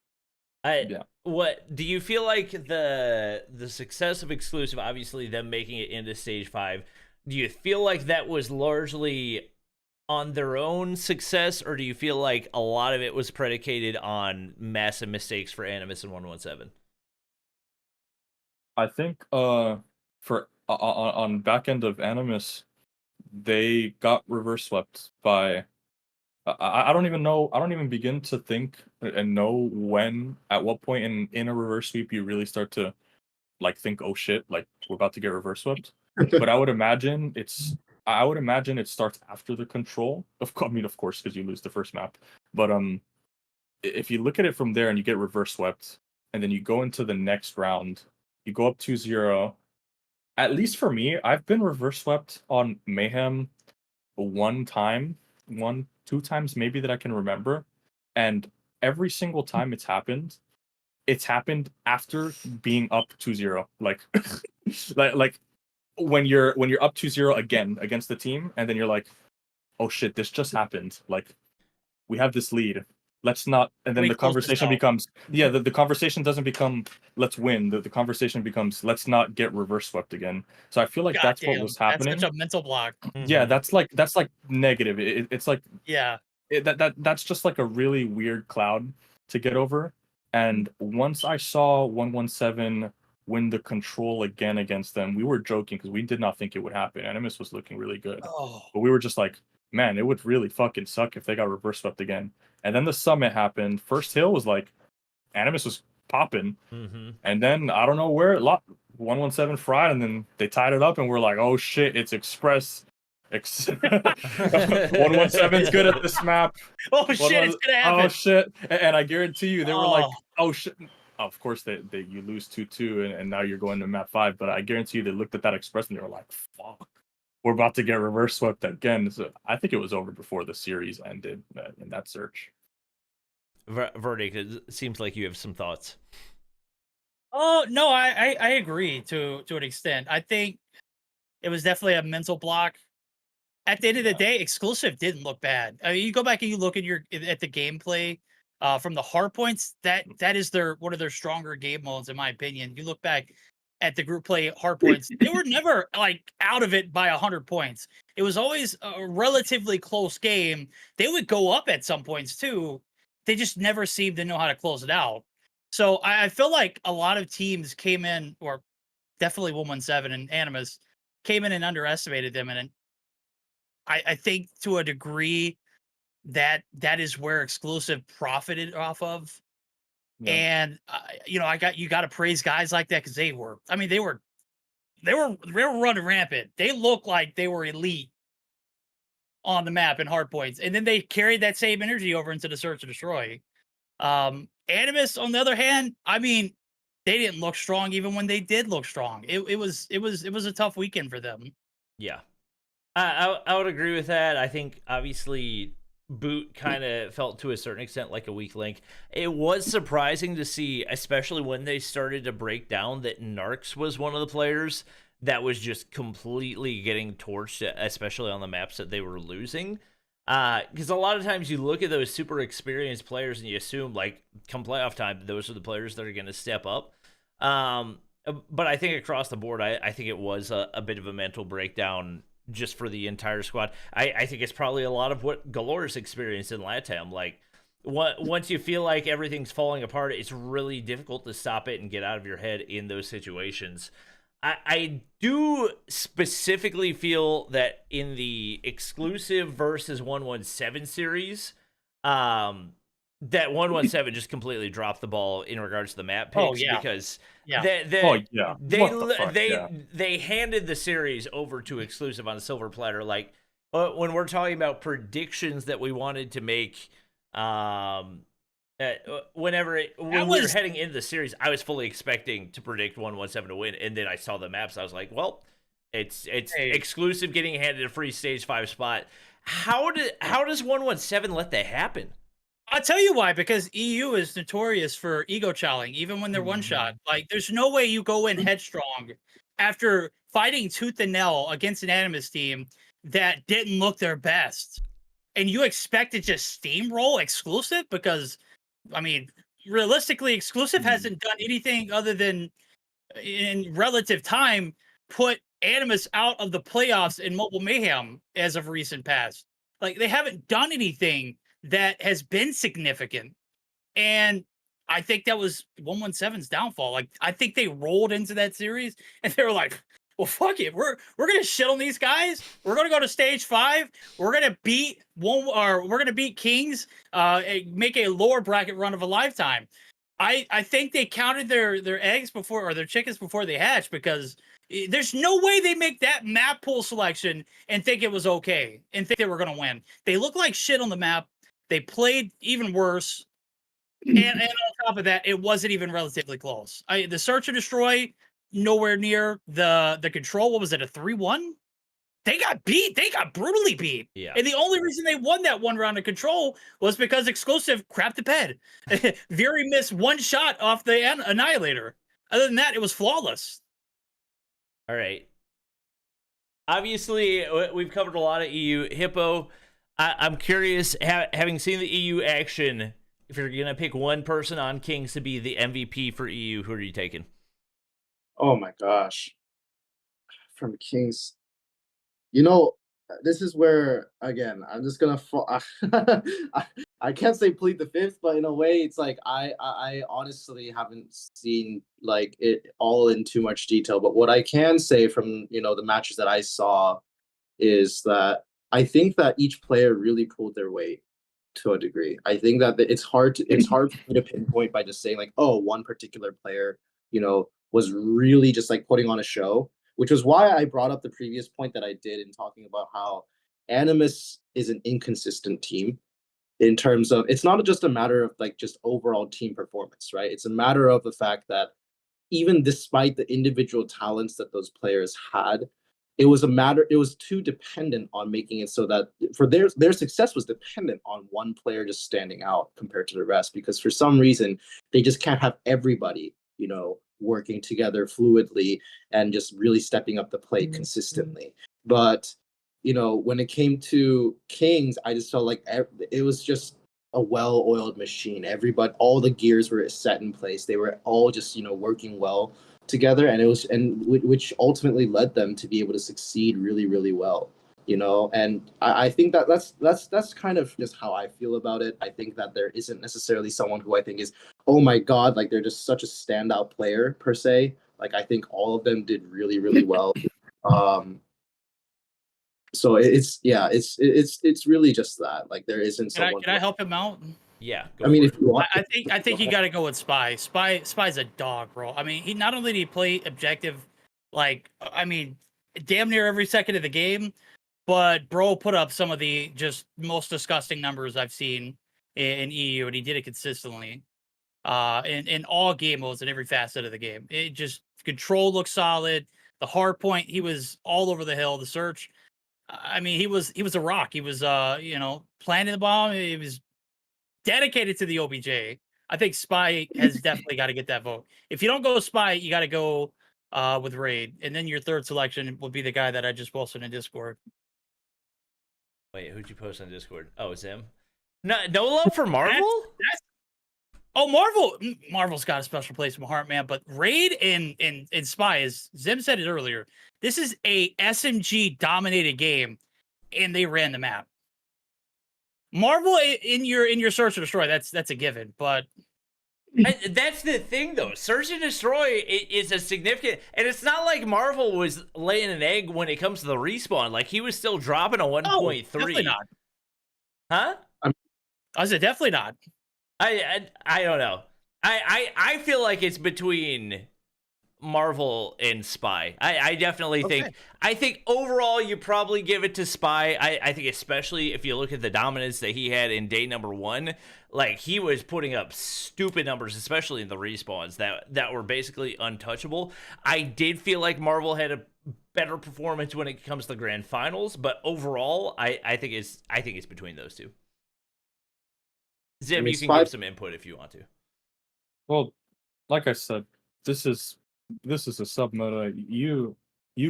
Yeah. What do you feel like the success of exclusive, obviously them making it into stage 5, do you feel like that was largely on their own success, or do you feel like a lot of it was predicated on massive mistakes for Annumus and 117? I think for on back end of Annumus, they got reverse swept by I don't even know. I don't even begin to think and know at what point in a reverse sweep you really start to like think, oh shit, like we're about to get reverse swept. But I would imagine it starts after the control. I mean, of course, because you lose the first map. But if you look at it from there and you get reverse swept, and then you go into the next round, you go up 2-0. At least for me, I've been reverse swept on Mayhem one time, 2 times maybe that I can remember, and every single time it's happened after being up 2-0. Like like when you're up 2-0 again against the team, and then you're like, oh shit, this just happened. Like, we have this lead. Let's not. And then We the close this conversation out. becomes, the conversation doesn't become let's win. The conversation becomes let's not get reverse swept again. So I feel like that's what was happening. That's such a mental block. Yeah, that's like negative. It's like Yeah. That's just like a really weird cloud to get over. And once I saw 117 win the control again against them, we were joking because we did not think it would happen. Annumus was looking really good, Oh. but we were just like, man, it would really fucking suck if they got reverse swept again. And then the summit happened. First hill was like, Annumus was popping, and then I don't know where 117 fried, and then they tied it up, and we're like, oh shit, it's Express. 117's good at this map. Oh shit, it's gonna happen. Oh shit, and I guarantee you they were like, oh shit. Of course, you lose 2-2, and now you're going to map 5. But I guarantee you they looked at that Express and they were like, fuck, we're about to get reverse swept again. So I think it was over before the series ended in that search. Verdict, it seems like you have some thoughts. Oh no, I agree to an extent. I think it was definitely a mental block. At the end of the day, Exclusive didn't look bad. I mean, you go back and you look at the gameplay from the hard points. That is one of their stronger game modes, in my opinion. You look back at the group play hard points; they were never like out of it by 100 points. It was always a relatively close game. They would go up at some points too. They just never seemed to know how to close it out. So I feel like a lot of teams came in, or definitely 117 and Annumus came in and underestimated them, and I think to a degree that is where Exclusive profited off of. Yeah. And you got to praise guys like that because they were running rampant. They looked like they were elite on the map in hard points, and then they carried that same energy over into the Search and Destroy. Annumus, on the other hand, I mean, they didn't look strong even when they did look strong. It was a tough weekend for them. Yeah. I would agree with that. I think obviously Boot kind of felt to a certain extent like a weak link. It was surprising to see, especially when they started to break down, that Narcs was one of the players that was just completely getting torched, especially on the maps that they were losing. Because a lot of times you look at those super experienced players and you assume, like, come playoff time, those are the players that are going to step up. But I think across the board, I think it was a bit of a mental breakdown just for the entire squad. I think it's probably a lot of what Dolores experienced in Latam. Like, once you feel like everything's falling apart, it's really difficult to stop it and get out of your head in those situations. I do specifically feel that in the Exclusive versus 117 series, that 117 just completely dropped the ball in regards to the map picks because they handed the series over to Exclusive on the silver platter. Like, when we're talking about predictions that we wanted to make, when we were heading into the series, I was fully expecting to predict 117 to win, and then I saw the maps. I was like, well, it's Exclusive getting handed a free stage 5 spot. How does 117 let that happen? I'll tell you why, because EU is notorious for ego chowing, even when they're one shot. Like, there's no way you go in headstrong after fighting tooth and nail against an Annumus team that didn't look their best, and you expect to just steamroll Exclusive because, I mean, realistically, Exclusive hasn't done anything other than, in relative time, put Annumus out of the playoffs in Mobile Mayhem as of recent past. Like, they haven't done anything that has been significant. And I think that was 117's downfall. Like, I think they rolled into that series and they were like, well, fuck it. We're gonna shit on these guys. We're gonna go to stage 5. We're gonna beat Kings, make a lower bracket run of a lifetime. I think they counted their eggs before, or their chickens before they hatch, because there's no way they make that map pool selection and think it was okay and think they were gonna win. They look like shit on the map. They played even worse. And on top of that, it wasn't even relatively close. The Search and Destroy, nowhere near the Control. What was it, a 3-1? They got beat. They got brutally beat. Yeah. And the only reason they won that one round of Control was because Exclusive crapped the bed. Very missed one shot off the Annihilator. Other than that, it was flawless. All right. Obviously, we've covered a lot of EU. Hippo, I'm curious, having seen the EU action, if you're going to pick one person on Kings to be the MVP for EU, who are you taking? Oh my gosh, from Kings. You know, this is where again I'm just gonna fall. I, I can't say plead the fifth, but in a way, it's like I honestly haven't seen like it all in too much detail. But what I can say from the matches that I saw is that I think that each player really pulled their weight to a degree. I think that it's hard for me to pinpoint by just saying like, oh, one particular player, was really just like putting on a show, which was why I brought up the previous point that I did in talking about how Animus is an inconsistent team in terms of it's not just a matter of like just overall team performance, right? It's a matter of the fact that even despite the individual talents that those players had, it was too dependent on making it so that for their success was dependent on one player just standing out compared to the rest, because for some reason they just can't have everybody working together fluidly and just really stepping up the plate consistently. But when it came to Kings, I just felt like it was just a well-oiled machine. Everybody, all the gears were set in place. They were all just working well together, and which ultimately led them to be able to succeed really, really well. And I think that that's kind of just how I feel about it. I think that there isn't necessarily someone who I think is, oh my god, like they're just such a standout player per se. Like I think all of them did really, really well. So it's really just that. Like there isn't someone. Can I help him out? Yeah, I mean, if you want, I think you got to go with Spy. Spy's a dog, bro. I mean, he not only did he play objective, like I mean, damn near every second of the game, but bro put up some of the just most disgusting numbers I've seen in EU, and he did it consistently. In all game modes in every facet of the game. It just control looked solid. The hard point, he was all over the hill. The search, I mean, he was a rock. He was planting the bomb. He was dedicated to the OBJ. I think Spy has definitely got to get that vote. If you don't go Spy, you got to go with Raid, and then your third selection will be the guy that I just posted in Discord. Wait, who'd you post on Discord? Oh, it's him. No love for Marvel. Oh, Marvel's got a special place in my heart, man. But Raid and Spy, as Zim said it earlier, this is a SMG dominated game, and they ran the map. Marvel in your search and destroy, that's a given. But that's the thing, though. Search and destroy is a significant, and it's not like Marvel was laying an egg when it comes to the respawn. Like he was still dropping a 1.3. Definitely not. Huh? I said definitely not. I don't know. I feel like it's between Marvel and Spy. I definitely think. I think overall you probably give it to Spy. I think especially if you look at the dominance that he had in day number 1, like he was putting up stupid numbers, especially in the respawns that were basically untouchable. I did feel like Marvel had a better performance when it comes to the grand finals, but overall I think it's between those two. Zim, you can give some input if you want to. Well, like I said, this is a sub meta. You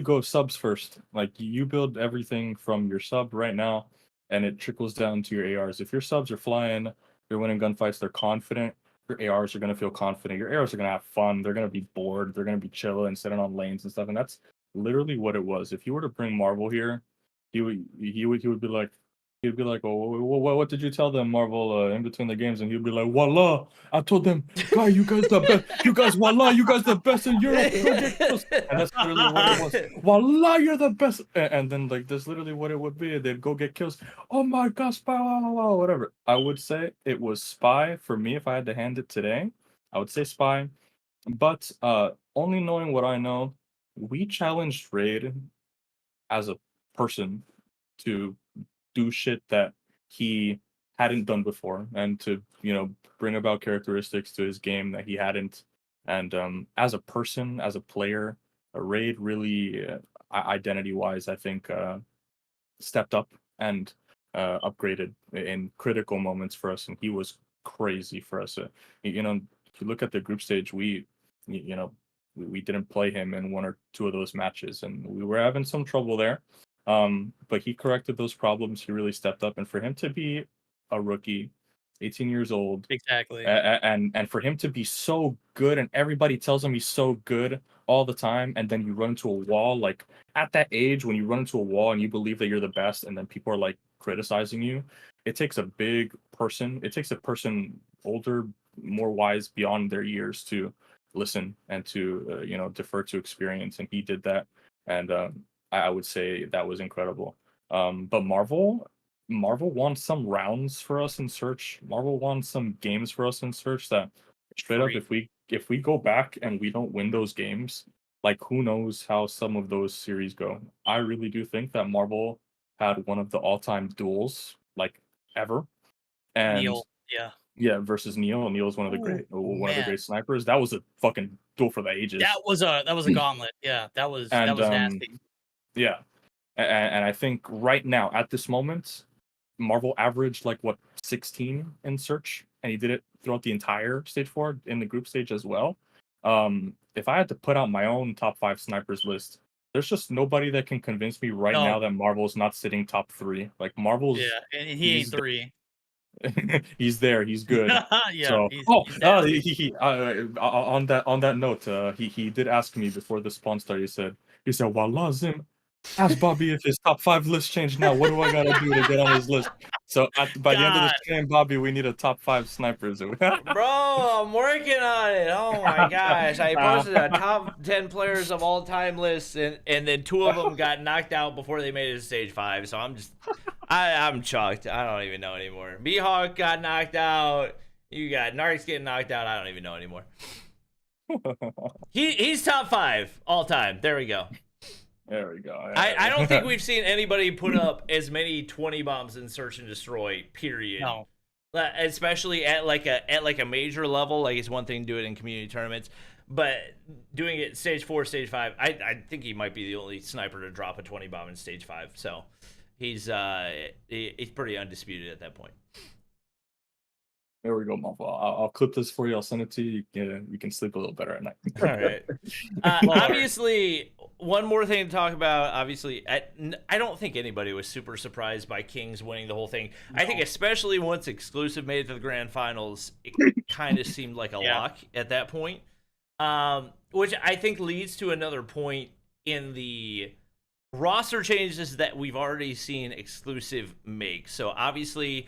go subs first. Like you build everything from your sub right now, and it trickles down to your ARs. If your subs are flying, you're winning gunfights, they're confident. Your ARs are gonna feel confident. Your ARs are gonna have fun. They're gonna be bored. They're gonna be chilling, sitting on lanes and stuff. And that's literally what it was. If you were to bring Marvel here, he would be like. He'd be like, "Oh, what did you tell them, Marvel, in between the games?" And he'd be like, "Voila! I told them, guy, you guys the best. You guys, voila, you guys the best in Europe." And that's literally what it was. Voila, you're the best. And then like, that's literally what it would be. They'd go get kills. Oh my God, Spy, whatever. I would say it was Spy for me. If I had to hand it today, I would say Spy. But only knowing what I know, we challenged Raid as a person to do shit that he hadn't done before, and to bring about characteristics to his game that he hadn't. And as a person, as a player, Raid really identity wise, I think stepped up and upgraded in critical moments for us, and he was crazy for us. If you look at the group stage, we we didn't play him in one or two of those matches, and we were having some trouble there. But he corrected those problems. He really stepped up, and for him to be a rookie, 18 years old, Exactly. and for him to be so good, and everybody tells him he's so good all the time, and then you run into a wall. Like at that age, when you run into a wall and you believe that you're the best, and then people are like criticizing you, it takes a big person. It takes a person older, more wise beyond their years to listen and to defer to experience, and he did that, and I would say that was incredible. But Marvel won some rounds for us in Search. Marvel won some games for us in Search that straight up, if we go back and we don't win those games, like who knows how some of those series go. I really do think that Marvel had one of the all-time duels like ever. And Neil, yeah. Yeah, versus Neil. Neil's one of the great snipers. That was a fucking duel for the ages. That was a gauntlet. Yeah, that was nasty. Yeah. And I think right now, at this moment, Marvel averaged like 16 in Search, and he did it throughout the entire stage 4 in the group stage as well. If I had to put out my own top 5 snipers list, there's just nobody that can convince me now that Marvel's not sitting top 3. Like Marvel's, and he ain't 3. He's there. He's good. Yeah. So, he's on that note, he did ask me before the spawn started. He said, "Well, Lazim, ask Bobby if his top 5 list changed now. What do I gotta do to get on his list?" So by the end of this game, Bobby, we need a top 5 snipers. Bro, I'm working on it. Oh my gosh. I posted a top 10 players of all time list, and then 2 of them got knocked out before they made it to stage 5. So I'm chucked. I don't even know anymore. B-Hawk got knocked out. You got Narcs getting knocked out. I don't even know anymore. He's top 5 all time. There we go. There we go. I don't think we've seen anybody put up as many 20 bombs in Search and Destroy, period. No. Especially at like a major level. Like, it's one thing to do it in community tournaments, but doing it stage 4, stage 5, I think he might be the only sniper to drop a 20 bomb in stage 5. So he's pretty undisputed at that point. There we go, Marvel. I'll clip this for you. I'll send it to you. You can sleep a little better at night. All right. Obviously, one more thing to talk about. Obviously, I don't think anybody was super surprised by Kings winning the whole thing. No. I think especially once Exclusive made it to the grand finals, it kind of seemed like a lock at that point, which I think leads to another point in the roster changes that we've already seen Exclusive make. So obviously,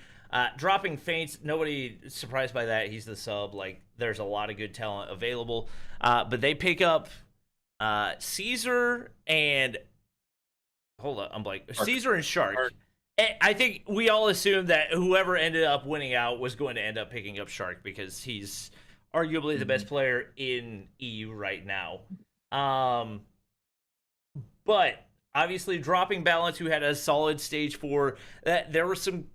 dropping Feints, nobody surprised by that. He's the sub. Like, there's a lot of good talent available. But they pick up Caesar and Caesar and Shark. I think we all assumed that whoever ended up winning out was going to end up picking up Shark because he's arguably the best player in EU right now. But obviously dropping Balance, who had a solid stage 4, there was some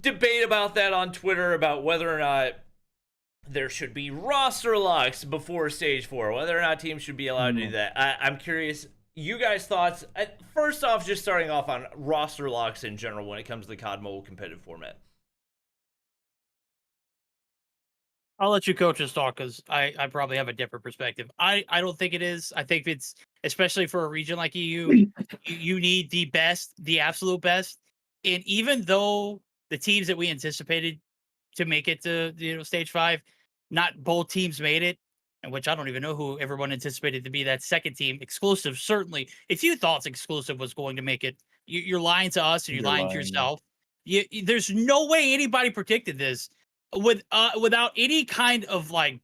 debate about that on Twitter about whether or not there should be roster locks before stage 4, whether or not teams should be allowed to do that. I'm curious, you guys' thoughts. First off, just starting off on roster locks in general when it comes to the COD Mobile competitive format. I'll let you coaches talk because I probably have a different perspective. I don't think it is. I think it's, especially for a region like EU, you need the best, the absolute best. And even though the teams that we anticipated to make it to stage 5, not both teams made it, and which I don't even know who everyone anticipated to be that second team. Exclusive, certainly. If you thought Exclusive was going to make it, you're lying to us and you're lying to yourself. There's no way anybody predicted this without any kind of like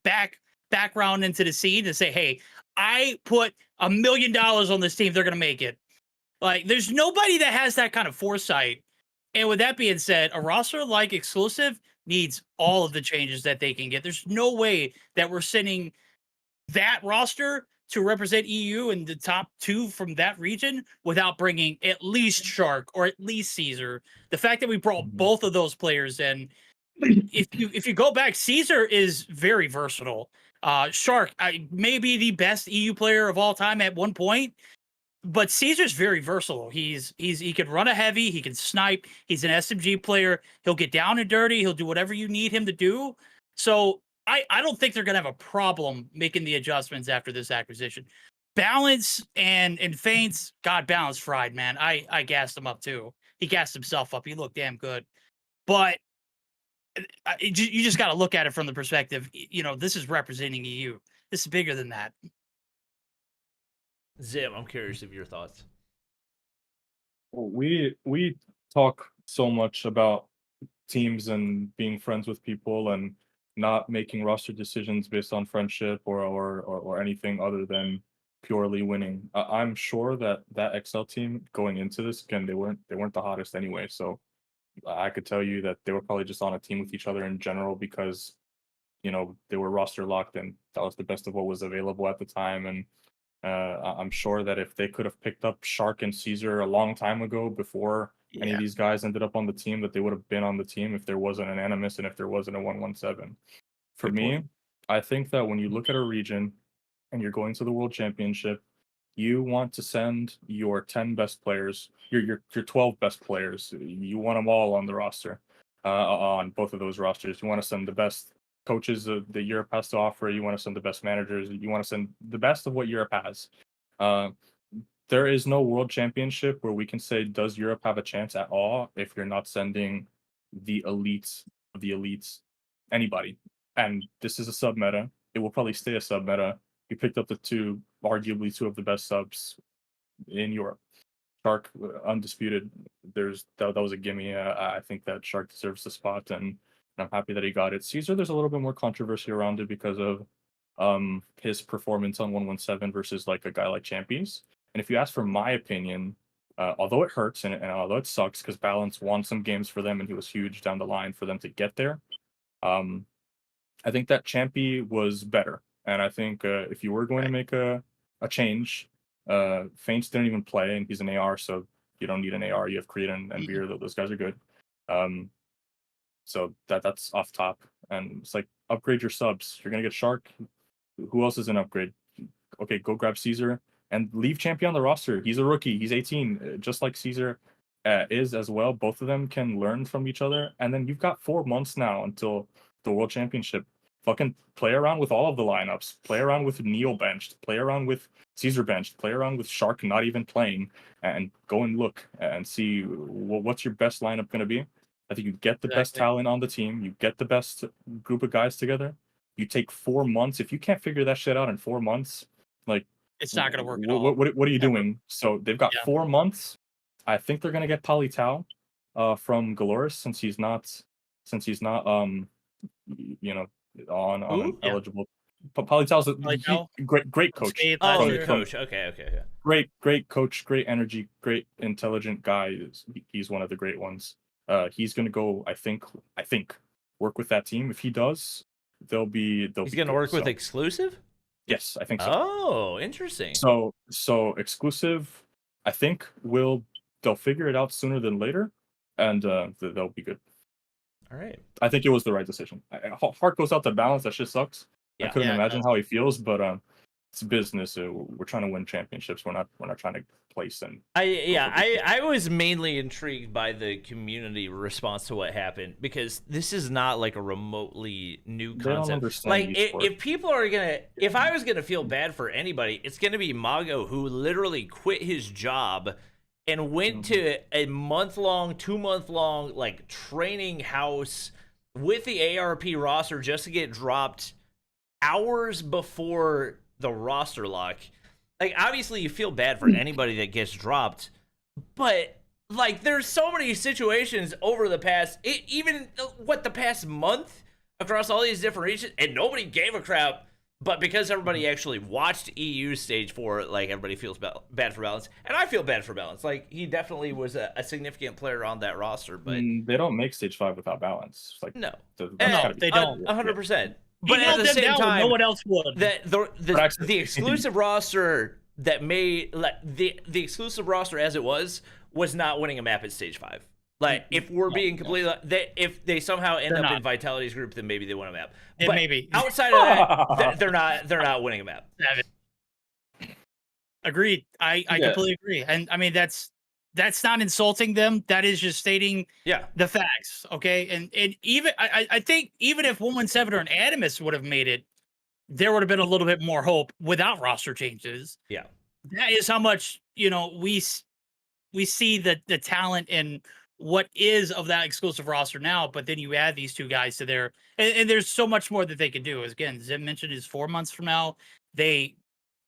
background into the scene to say, hey, I put $1 million on this team, they're gonna make it. Like, there's nobody that has that kind of foresight. And with that being said, a roster like Exclusive needs all of the changes that they can get. There's no way that we're sending that roster to represent EU in the top 2 from that region without bringing at least Shark or at least Caesar. The fact that we brought both of those players in, if you go back, Caesar is very versatile. Shark may be the best EU player of all time at one point, but Caesar's very versatile. He can run a heavy, he can snipe, he's an SMG player, he'll get down and dirty, he'll do whatever you need him to do. So I don't think they're gonna have a problem making the adjustments after this acquisition. Balance and feints, God, Balance fried, man. I gassed him up too. He gassed himself up. He looked damn good. But you just got to look at it from the perspective, this is representing EU. This is bigger than that. Zim, I'm curious of your thoughts. We talk so much about teams and being friends with people and not making roster decisions based on friendship or anything other than purely winning. I'm sure that XL team going into this, again, they weren't the hottest anyway, so I could tell you that they were probably just on a team with each other in general because they were roster locked and that was the best of what was available at the time. And I'm sure that if they could have picked up Shark and Caesar a long time ago before any of these guys ended up on the team, that they would have been on the team if there wasn't an Annumus and if there wasn't a 117. For me, I think that when you look at a region and you're going to the World Championship, you want to send your 10 best players, your 12 best players. You want them all on the roster, on both of those rosters. You want to send the best coaches that Europe has to offer. You want to send the best managers. You want to send the best of what Europe has. There is no World Championship where we can say, does Europe have a chance at all if you're not sending the elites of the elites, anybody. And this is a sub meta. It will probably stay a sub meta. You picked up arguably two of the best subs in Europe. Shark, undisputed. That was a gimme. I think that Shark deserves the spot, and I'm happy that he got it. Caesar, there's a little bit more controversy around it because of his performance on 117 versus like a guy like Champions. And if you ask for my opinion, although it hurts and although it sucks because Balance won some games for them and he was huge down the line for them to get there, I think that Champy was better. And I think if you were going to make a change, Feints didn't even play, and he's an AR, so you don't need an AR. You have Creed and Veer, those guys are good. So that's off top. And it's like, upgrade your subs. You're going to get Shark. Who else is an upgrade? Okay, go grab Caesar and leave Champion on the roster. He's a rookie. He's 18, just like Caesar is as well. Both of them can learn from each other. And then you've got 4 months now until the World Championship. Fucking play around with all of the lineups. Play around with Neo benched. Play around with Caesar benched. Play around with Shark not even playing. And go and look and see what's your best lineup going to be. I think you get the best talent on the team. You get the best group of guys together. You take 4 months. If you can't figure that shit out in 4 months, like, it's not going to work at all. What are you doing? So they've got 4 months. I think they're going to get Pali Tao from Dolores since he's not eligible. Pali Tao's a great coach. Coach. Okay. Great coach, great energy, great intelligent guy. He's one of the great ones. He's going to go, I think, work with that team. If he does, he's going to work with Exclusive? Yes, I think so. Oh, interesting. So Exclusive, I think they'll figure it out sooner than later, and they'll be good. All right. I think it was the right decision. Heart goes out to Balance. That shit sucks. I couldn't imagine how he feels, but it's business. We're trying to win championships. We're not trying to place and. I was mainly intrigued by the community response to what happened because this is not like a remotely new concept. Like if I was gonna feel bad for anybody, it's gonna be Mago, who literally quit his job and went to a 2-month-long like training house with the ARP roster just to get dropped hours before the roster lock. Like, obviously you feel bad for anybody that gets dropped, but like there's so many situations over the past the past month across all these different regions, and nobody gave a crap. But because everybody actually watched EU stage 4, like, everybody feels bad for Balance. And I feel bad for Balance. Like, he definitely was a significant player on that roster. But they don't make stage 5 without Balance. Like, no, they don't. 100%. But at the same time, no one else would. The exclusive roster that made the exclusive roster as it was not winning a map at stage 5. Like, if we're being completely, if they somehow end up in Vitality's group, then maybe they win a map. But maybe outside of that, they're not winning a map. Agreed. I completely agree. And I mean, that's that's not insulting them. That is just stating the facts. Okay. And even I think even if 117 or an Annumus would have made it, there would have been a little bit more hope without roster changes. Yeah. That is how much, we see the talent and what is of that exclusive roster now, but then you add these two guys to there, and there's so much more that they can do. As again, Zim mentioned, is 4 months from now, they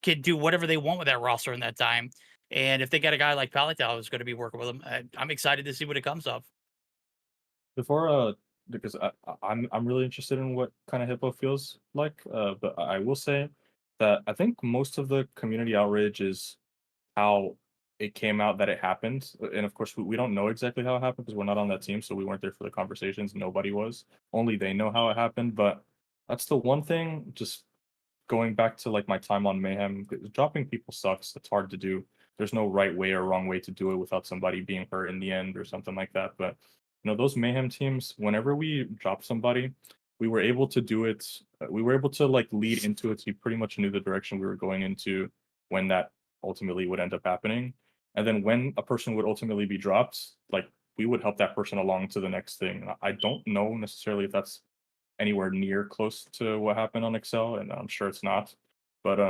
could do whatever they want with that roster in that time. And if they got a guy like Palatine who's going to be working with them, I'm excited to see what it comes of. Before, because I'm really interested in what kind of Hippo feels like, but I will say that I think most of the community outrage is how it came out that it happened. And of course, we don't know exactly how it happened because we're not on that team, so we weren't there for the conversations. Nobody was. Only they know how it happened. But that's the one thing, just going back to like my time on Mayhem, dropping people sucks. It's hard to do. There's no right way or wrong way to do it without somebody being hurt in the end or something like that. But those Mayhem teams, whenever we drop somebody, we were able to do it. We were able to like lead into it. So we pretty much knew the direction we were going into when that ultimately would end up happening. And then when a person would ultimately be dropped, like we would help that person along to the next thing. I don't know necessarily if that's anywhere near close to what happened on Excel, and I'm sure it's not. But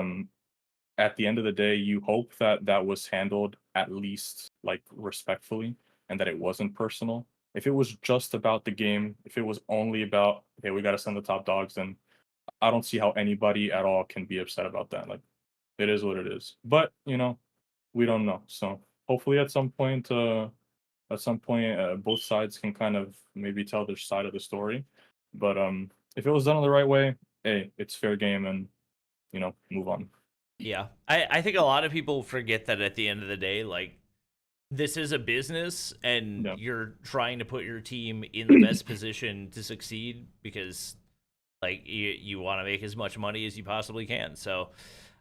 at the end of the day, you hope that that was handled at least like respectfully and that it wasn't personal. If it was just about the game, if it was only about, okay, we got to send the top dogs, then I don't see how anybody at all can be upset about that. Like, it is what it is. But, we don't know. So hopefully at some point, both sides can kind of maybe tell their side of the story. But if it was done in the right way, hey, it's fair game, and move on. Yeah, I think a lot of people forget that at the end of the day, like, this is a business, and you're trying to put your team in the best position to succeed because, like, you want to make as much money as you possibly can. So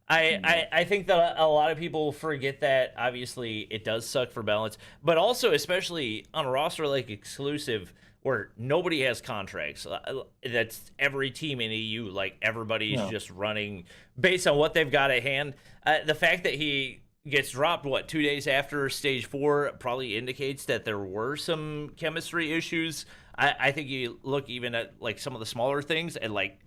I think that a lot of people forget that. Obviously, it does suck for balance, but also, especially on a roster like Exclusive, where nobody has contracts. That's every team in EU. Like, everybody's just running based on what they've got at hand. The fact that he gets dropped, 2 days after stage 4, probably indicates that there were some chemistry issues. I think you look even at like some of the smaller things, and like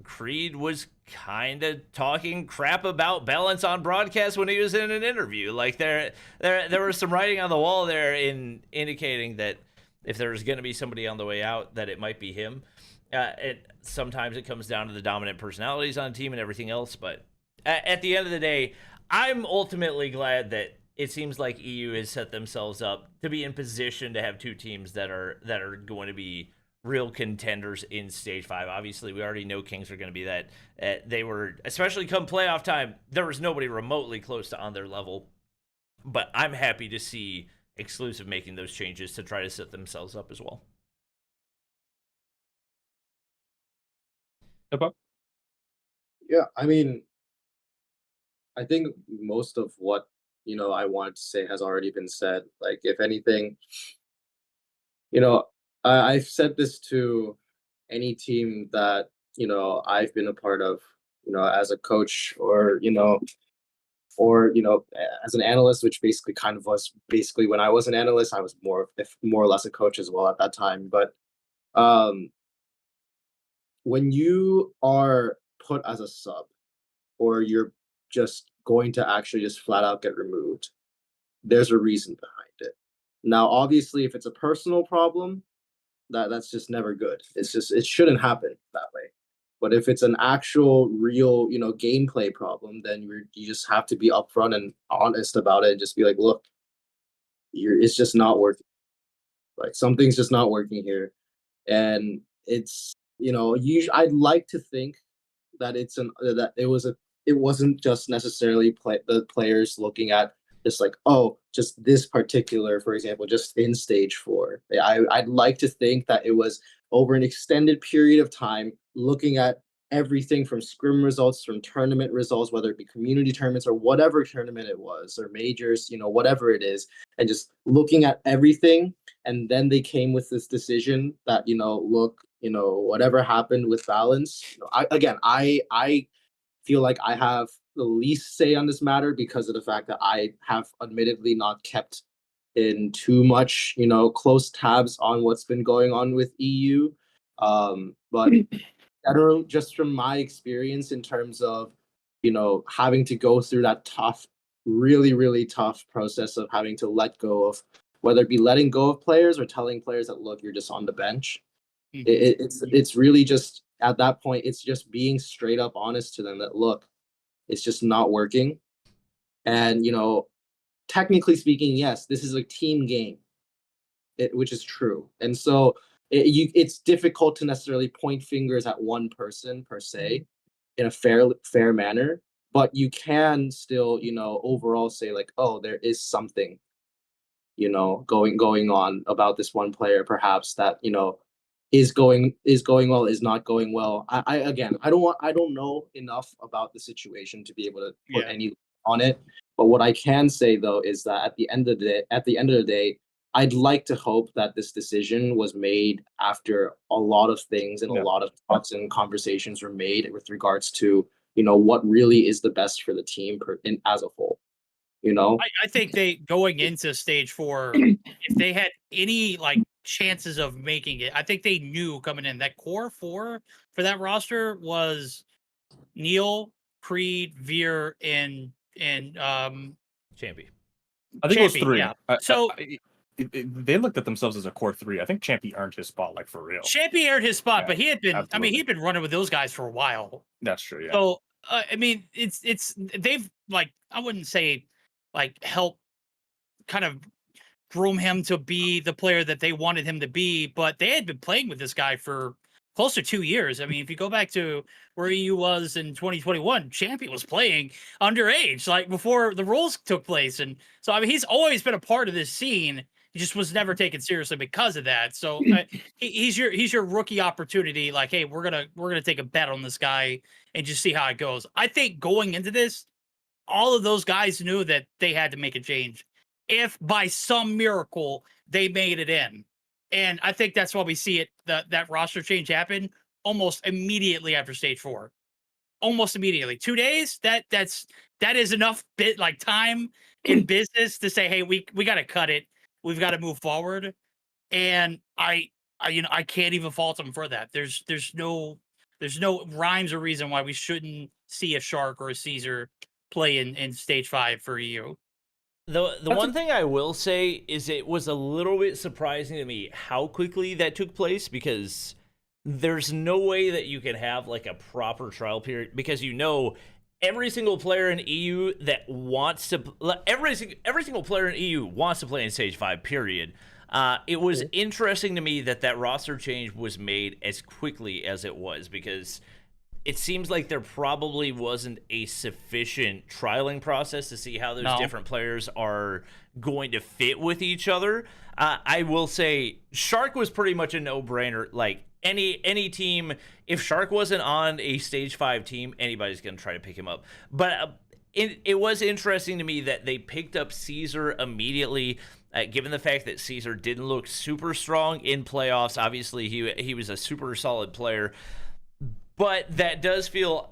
Creed was kind of talking crap about balance on broadcast when he was in an interview. Like there was some writing on the wall there in indicating that if there's going to be somebody on the way out, that it might be him. Sometimes it comes down to the dominant personalities on team and everything else. But at the end of the day, I'm ultimately glad that it seems like EU has set themselves up to be in position to have two teams that are going to be real contenders in stage 5. Obviously, we already know Kings are going to be that. They were, especially come playoff time, there was nobody remotely close to on their level. But I'm happy to see Exclusive making those changes to try to set themselves up as well. Yeah, I mean, I think most of what I wanted to say has already been said. Like, if anything, I've said this to any team that I've been a part of, as a coach, or as an analyst, which basically kind of was basically when I was an analyst, I was more or less a coach as well at that time. But when you are put as a sub, or you're just going to actually just flat out get removed, there's a reason behind it. Now, obviously, if it's a personal problem, that's just never good. It shouldn't happen that way. But if it's an actual real gameplay problem, then you just have to be upfront and honest about it, and just be like, look, it's just not working. Like, something's just not working here. And it's usually, I'd like to think that it wasn't just necessarily the players looking at just like, oh, just this particular, for example, just in stage 4. I'd like to think that it was over an extended period of time, looking at everything from scrim results, from tournament results, whether it be community tournaments or whatever tournament it was, or majors, whatever it is, and just looking at everything. And then they came with this decision that, look, whatever happened with balance, I feel like I have the least say on this matter because of the fact that I have admittedly not kept in too much, close tabs on what's been going on with EU. But general, just from my experience in terms of, having to go through that tough, really, really tough process of having to let go of, whether it be letting go of players or telling players that, look, you're just on the bench. It's really just, at that point, it's just being straight up honest to them that, look, it's just not working. And, technically speaking, yes, this is a team game, which is true. And so it's difficult to necessarily point fingers at one person per se in a fair manner, but you can still, overall say like, oh, there is something, going on about this one player, perhaps that, is going well, is not going well. I again, I don't know enough about the situation to be able to put any on it. But what I can say though is that at the end of the day, I'd like to hope that this decision was made after a lot of things and a lot of thoughts and conversations were made with regards to, what really is the best for the team as a whole. I think they, going into stage 4, if they had any like chances of making it, I think they knew coming in that core 4 for that roster was Neil, Creed, Veer, and Champy. I think it was Champy, 3. yeah. So they looked at themselves as a core 3. I think Champy earned his spot, like for real. Champy earned his spot, but he had been, absolutely. he'd been running with those guys for a while. That's true, yeah. So it's they've, like, I wouldn't say like help kind of groom him to be the player that they wanted him to be, but they had been playing with this guy for close to 2 years. I mean, if you go back to where he was in 2021, Champy was playing underage, like before the rules took place. And so, I mean, he's always been a part of this scene. He just was never taken seriously because of that. So he's your rookie opportunity. Like, hey, we're gonna take a bet on this guy and just see how it goes. I think going into this, all of those guys knew that they had to make a change if by some miracle they made it in. And I think that's why we see it, that roster change happen almost immediately after stage 4. Almost immediately. 2 days, that is enough time in business to say, hey, we got to cut it. We've got to move forward. And I can't even fault them for that. There's no rhymes or reason why we shouldn't see a Shark or a Caesar play in stage 5 for EU. The one thing I will say is it was a little bit surprising to me how quickly that took place, because there's no way that you can have like a proper trial period, because every single player in EU that wants to every single player in EU wants to play in stage 5 period. It was interesting to me that roster change was made as quickly as it was, because it seems like there probably wasn't a sufficient trialing process to see how those different players are going to fit with each other. I will say Shark was pretty much a no-brainer. Like any team, if Shark wasn't on a stage 5 team, anybody's going to try to pick him up. But it was interesting to me that they picked up Caesar immediately. Given the fact that Caesar didn't look super strong in playoffs, obviously he was a super solid player. But that does feel,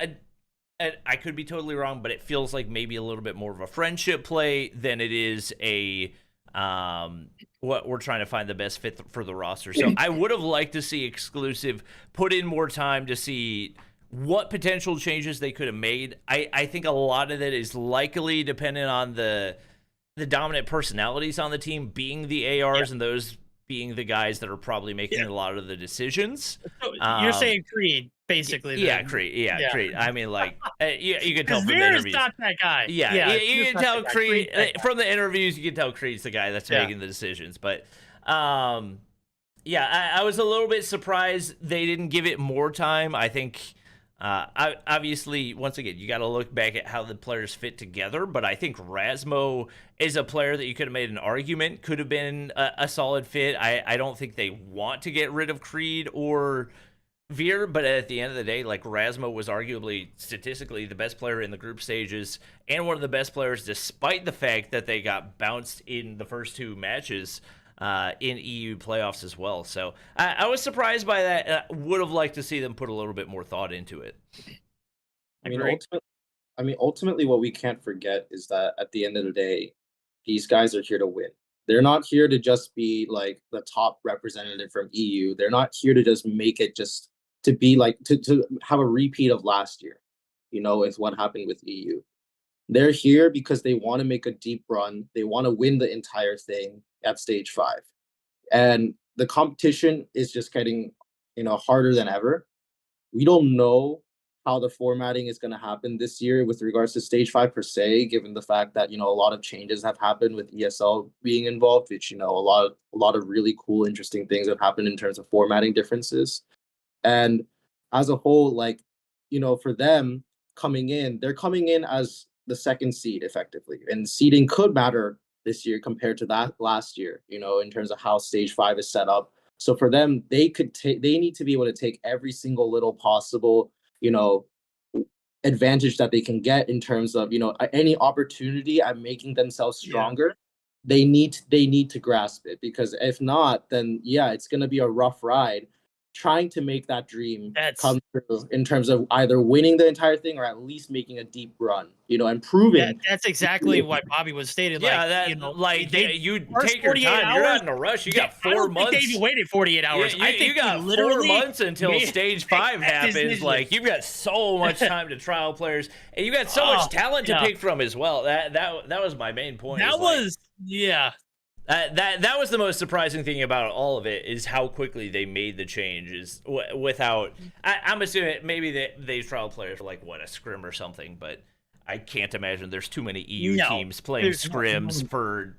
I could be totally wrong, but it feels like maybe a little bit more of a friendship play than it is what we're trying to find the best fit for the roster. So I would have liked to see Exclusive put in more time to see what potential changes they could have made. I think a lot of that is likely dependent on the dominant personalities on the team being the ARs and those being the guys that are probably making a lot of the decisions. So you're saying Creed, basically. Yeah, Creed. Yeah, Creed. I mean, like, you can tell from the Veer's interviews. not that guy. Yeah, you can tell Creed from the interviews. You can tell Creed's the guy that's making the decisions. But, I was a little bit surprised they didn't give it more time. I think, obviously, once again, you got to look back at how the players fit together. But I think Rasmo is a player that you could have made an argument could have been a solid fit. I don't think they want to get rid of Creed or Veer, but at the end of the day, like, Rasmo was arguably statistically the best player in the group stages and one of the best players, despite the fact that they got bounced in the first 2 matches in EU playoffs as well. So I was surprised by that. I would have liked to see them put a little bit more thought into it. Ultimately, what we can't forget is that at the end of the day, these guys are here to win. They're not here to just be like the top representative from EU. They're not here to just make it just to be like to have a repeat of last year, is what happened with EU. They're here because they want to make a deep run. They want to win the entire thing at stage 5. And the competition is just getting, harder than ever. We don't know how the formatting is going to happen this year with regards to stage 5 per se, given the fact that, a lot of changes have happened with ESL being involved, which, a lot of really cool, interesting things have happened in terms of formatting differences. And as a whole, like, for them they're coming in as the second seed effectively. And seeding could matter this year compared to that last year, in terms of how stage 5 is set up. So for them, they need to be able to take every single little possible, advantage that they can get in terms of, any opportunity at making themselves stronger. They need to grasp it, because if not, then it's going to be a rough ride trying to make that dream come true in terms of either winning the entire thing or at least making a deep run, and proving. That's exactly what Bobby was stated. Yeah, you take your time. You're not in a rush. You got 4 months. They even waited 48 hours. I think you got 4 months until stage 5 happens. Like, you've got so much time to trial players, and you got so much talent to pick from as well. That was my main point. That was the most surprising thing about all of it, is how quickly they made the changes without. I'm assuming maybe they trial players for like a scrim or something, but I can't imagine there's too many EU teams playing scrims for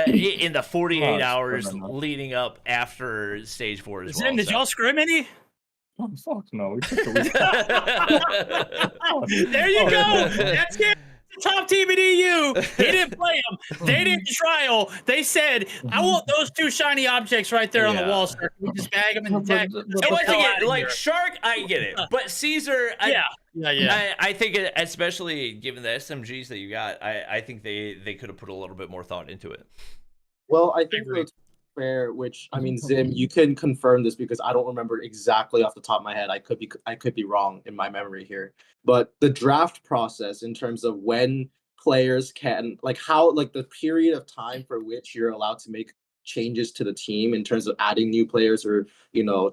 in the 48 hours leading up after stage 4 as well. Did y'all scrim any? Oh, fuck no. There you go. That's it. Top team in EU. They didn't play them. They didn't trial. They said, "I want those 2 shiny objects right there on the wall, sir. Can we just bag them and tag them?" And once again, like Shark, I get it, but Caesar, I think, especially given the SMGs that you got, I think they could have put a little bit more thought into it. Well, I think that's fair. Which, I mean, Zim, you can confirm this because I don't remember exactly off the top of my head. I could be wrong in my memory here. But the draft process, in terms of when players can, like, how, like, the period of time for which you're allowed to make changes to the team in terms of adding new players or,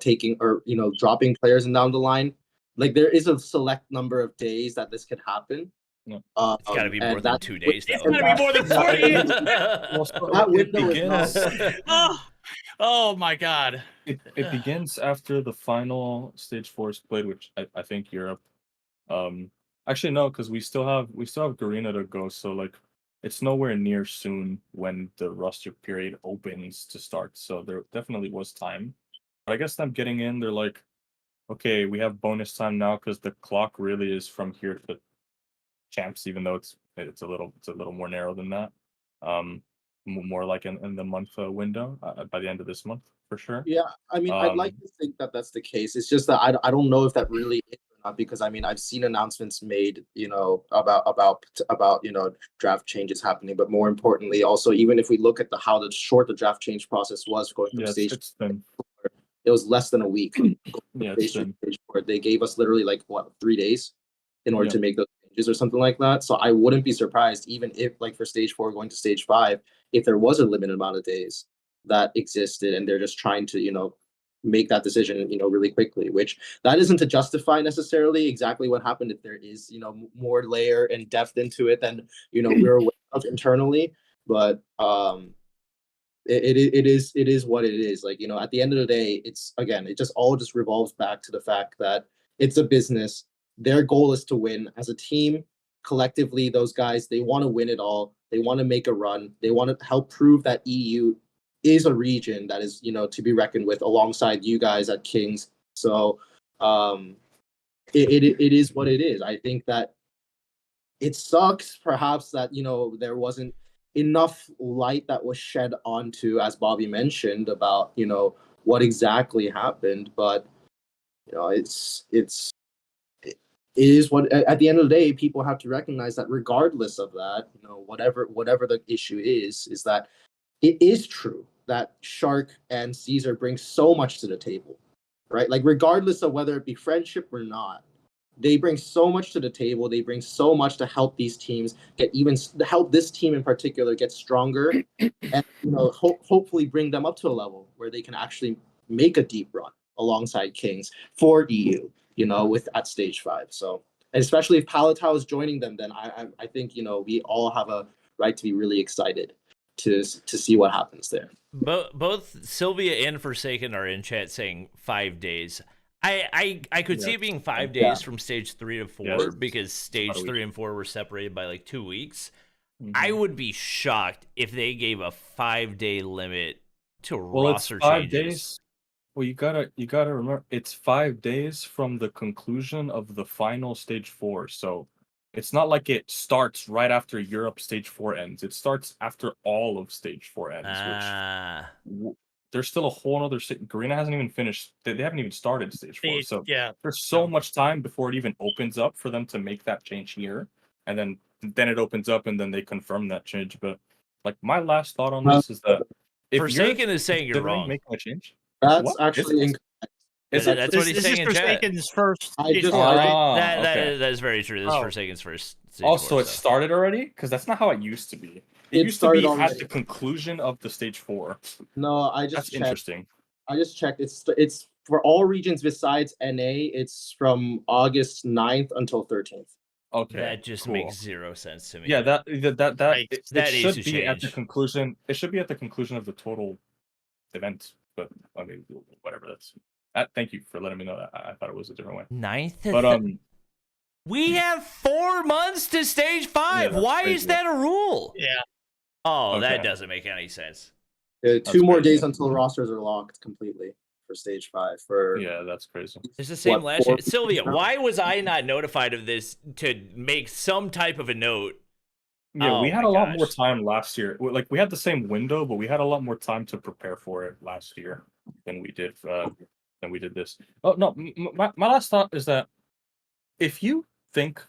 taking or, dropping players and down the line, like, there is a select number of days that this could happen. It's got to be more than 2 days, though. It's got to be more than 48. That window is Oh my God! It begins after the final stage 4 is played, which I think Europe. Actually no, because we still have Garena to go, so like it's nowhere near soon when the roster period opens to start. So there definitely was time. But I guess them getting in, they're like, okay, we have bonus time now because the clock really is from here to champs, even though it's a little more narrow than that. More like in the month window by the end of this month for sure. Yeah, I mean, I'd like to think that that's the case. It's just that I don't know if that really is or not, because I mean, I've seen announcements made, about draft changes happening, but more importantly, also, even if we look at how short the draft change process was going from stage, it was less than a week. Stage 4. They gave us literally 3 days in order to make those changes or something like that. So I wouldn't be surprised, even if, like, for stage 4 going to stage 5, if there was a limited amount of days that existed and they're just trying to, make that decision, really quickly, which that isn't to justify necessarily exactly what happened if there is, more layer and depth into it than, we're aware of internally. But it is what it is. Like, at the end of the day, it just all revolves back to the fact that it's a business. Their goal is to win as a team. Collectively, those guys, they want to win it all. They want to make a run. They want to help prove that EU is a region that is, to be reckoned with alongside you guys at Kings. So it is what it is. I think that it sucks perhaps that, there wasn't enough light that was shed onto, as Bobby mentioned, about, what exactly happened. But, it is what, at the end of the day, people have to recognize that regardless of that, whatever the issue is that it is true that Shark and Caesar bring so much to the table, right? Like, regardless of whether it be friendship or not, they bring so much to the table. They bring so much to help these teams help this team in particular get stronger, and hopefully bring them up to a level where they can actually make a deep run alongside Kings for EU. With at stage 5. So, and especially if Palatine is joining them, then I think we all have a right to be really excited to see what happens there. Both Sylvia and Forsaken are in chat saying 5 days. I could see it being 5 days from stage 3 to 4 because stage 3 and 4 were separated by like 2 weeks. Mm-hmm. I would be shocked if they gave a 5-day limit to roster it's 5 changes. Days. Well, you gotta remember it's 5 days from the conclusion of the final stage 4. So it's not like it starts right after Europe stage 4 ends. It starts after all of stage 4 ends, which there's still a whole other Garena hasn't even finished. They haven't even started stage 4. So there's so much time before it even opens up for them to make that change here. And then it opens up and then they confirm that change. But like my last thought on this is that if Forsaken is saying you're wrong. Making a change. That's actually incorrect. That's what he's saying in chat. Forsaken's first. That is very true. This is Forsaken's first. Also, it started already? Because that's not how it used to be. It used to be at the conclusion of the stage 4. No, That's interesting. I just checked. It's for all regions besides NA. It's from August 9th until 13th. Okay, that just makes zero sense to me. Yeah, that should be change. At the conclusion. It should be at the conclusion of the total event. But I mean, whatever. Thank you for letting me know that. I thought it was a different way. 9th, but we have 4 months to stage 5. Why is that a rule? Yeah. Oh, that doesn't make any sense. 2 more days until rosters are locked completely for stage 5. That's crazy. It's the same last year. Sylvia, why was I not notified of this to make some type of a note? Yeah, we had a lot more time last year. Like we had the same window, but we had a lot more time to prepare for it last year than we did this. Oh no, my last thought is that if you think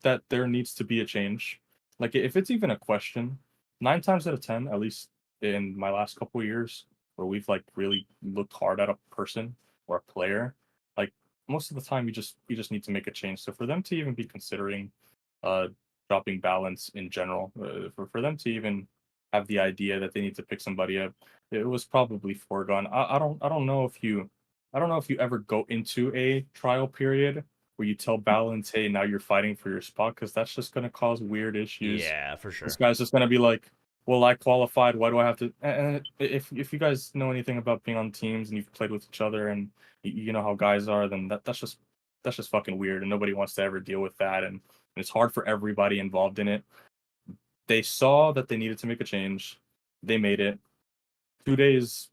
that there needs to be a change, like if it's even a question, 9 times out of 10, at least in my last couple of years, where we've like really looked hard at a person or a player, like most of the time you just need to make a change. So for them to even be considering dropping balance in general, for them to even have the idea that they need to pick somebody up, it was probably foregone. I don't know if you ever go into a trial period where you tell balance, hey, now you're fighting for your spot, because that's just going to cause weird issues. Yeah, for sure. This guy's just going to be like, well, I qualified, why do I have to? And if you guys know anything about being on teams and you've played with each other and you know how guys are, then that's just fucking weird, and nobody wants to ever deal with that, and it's hard for everybody involved in it. They saw that they needed to make a change. They made it. 2 days,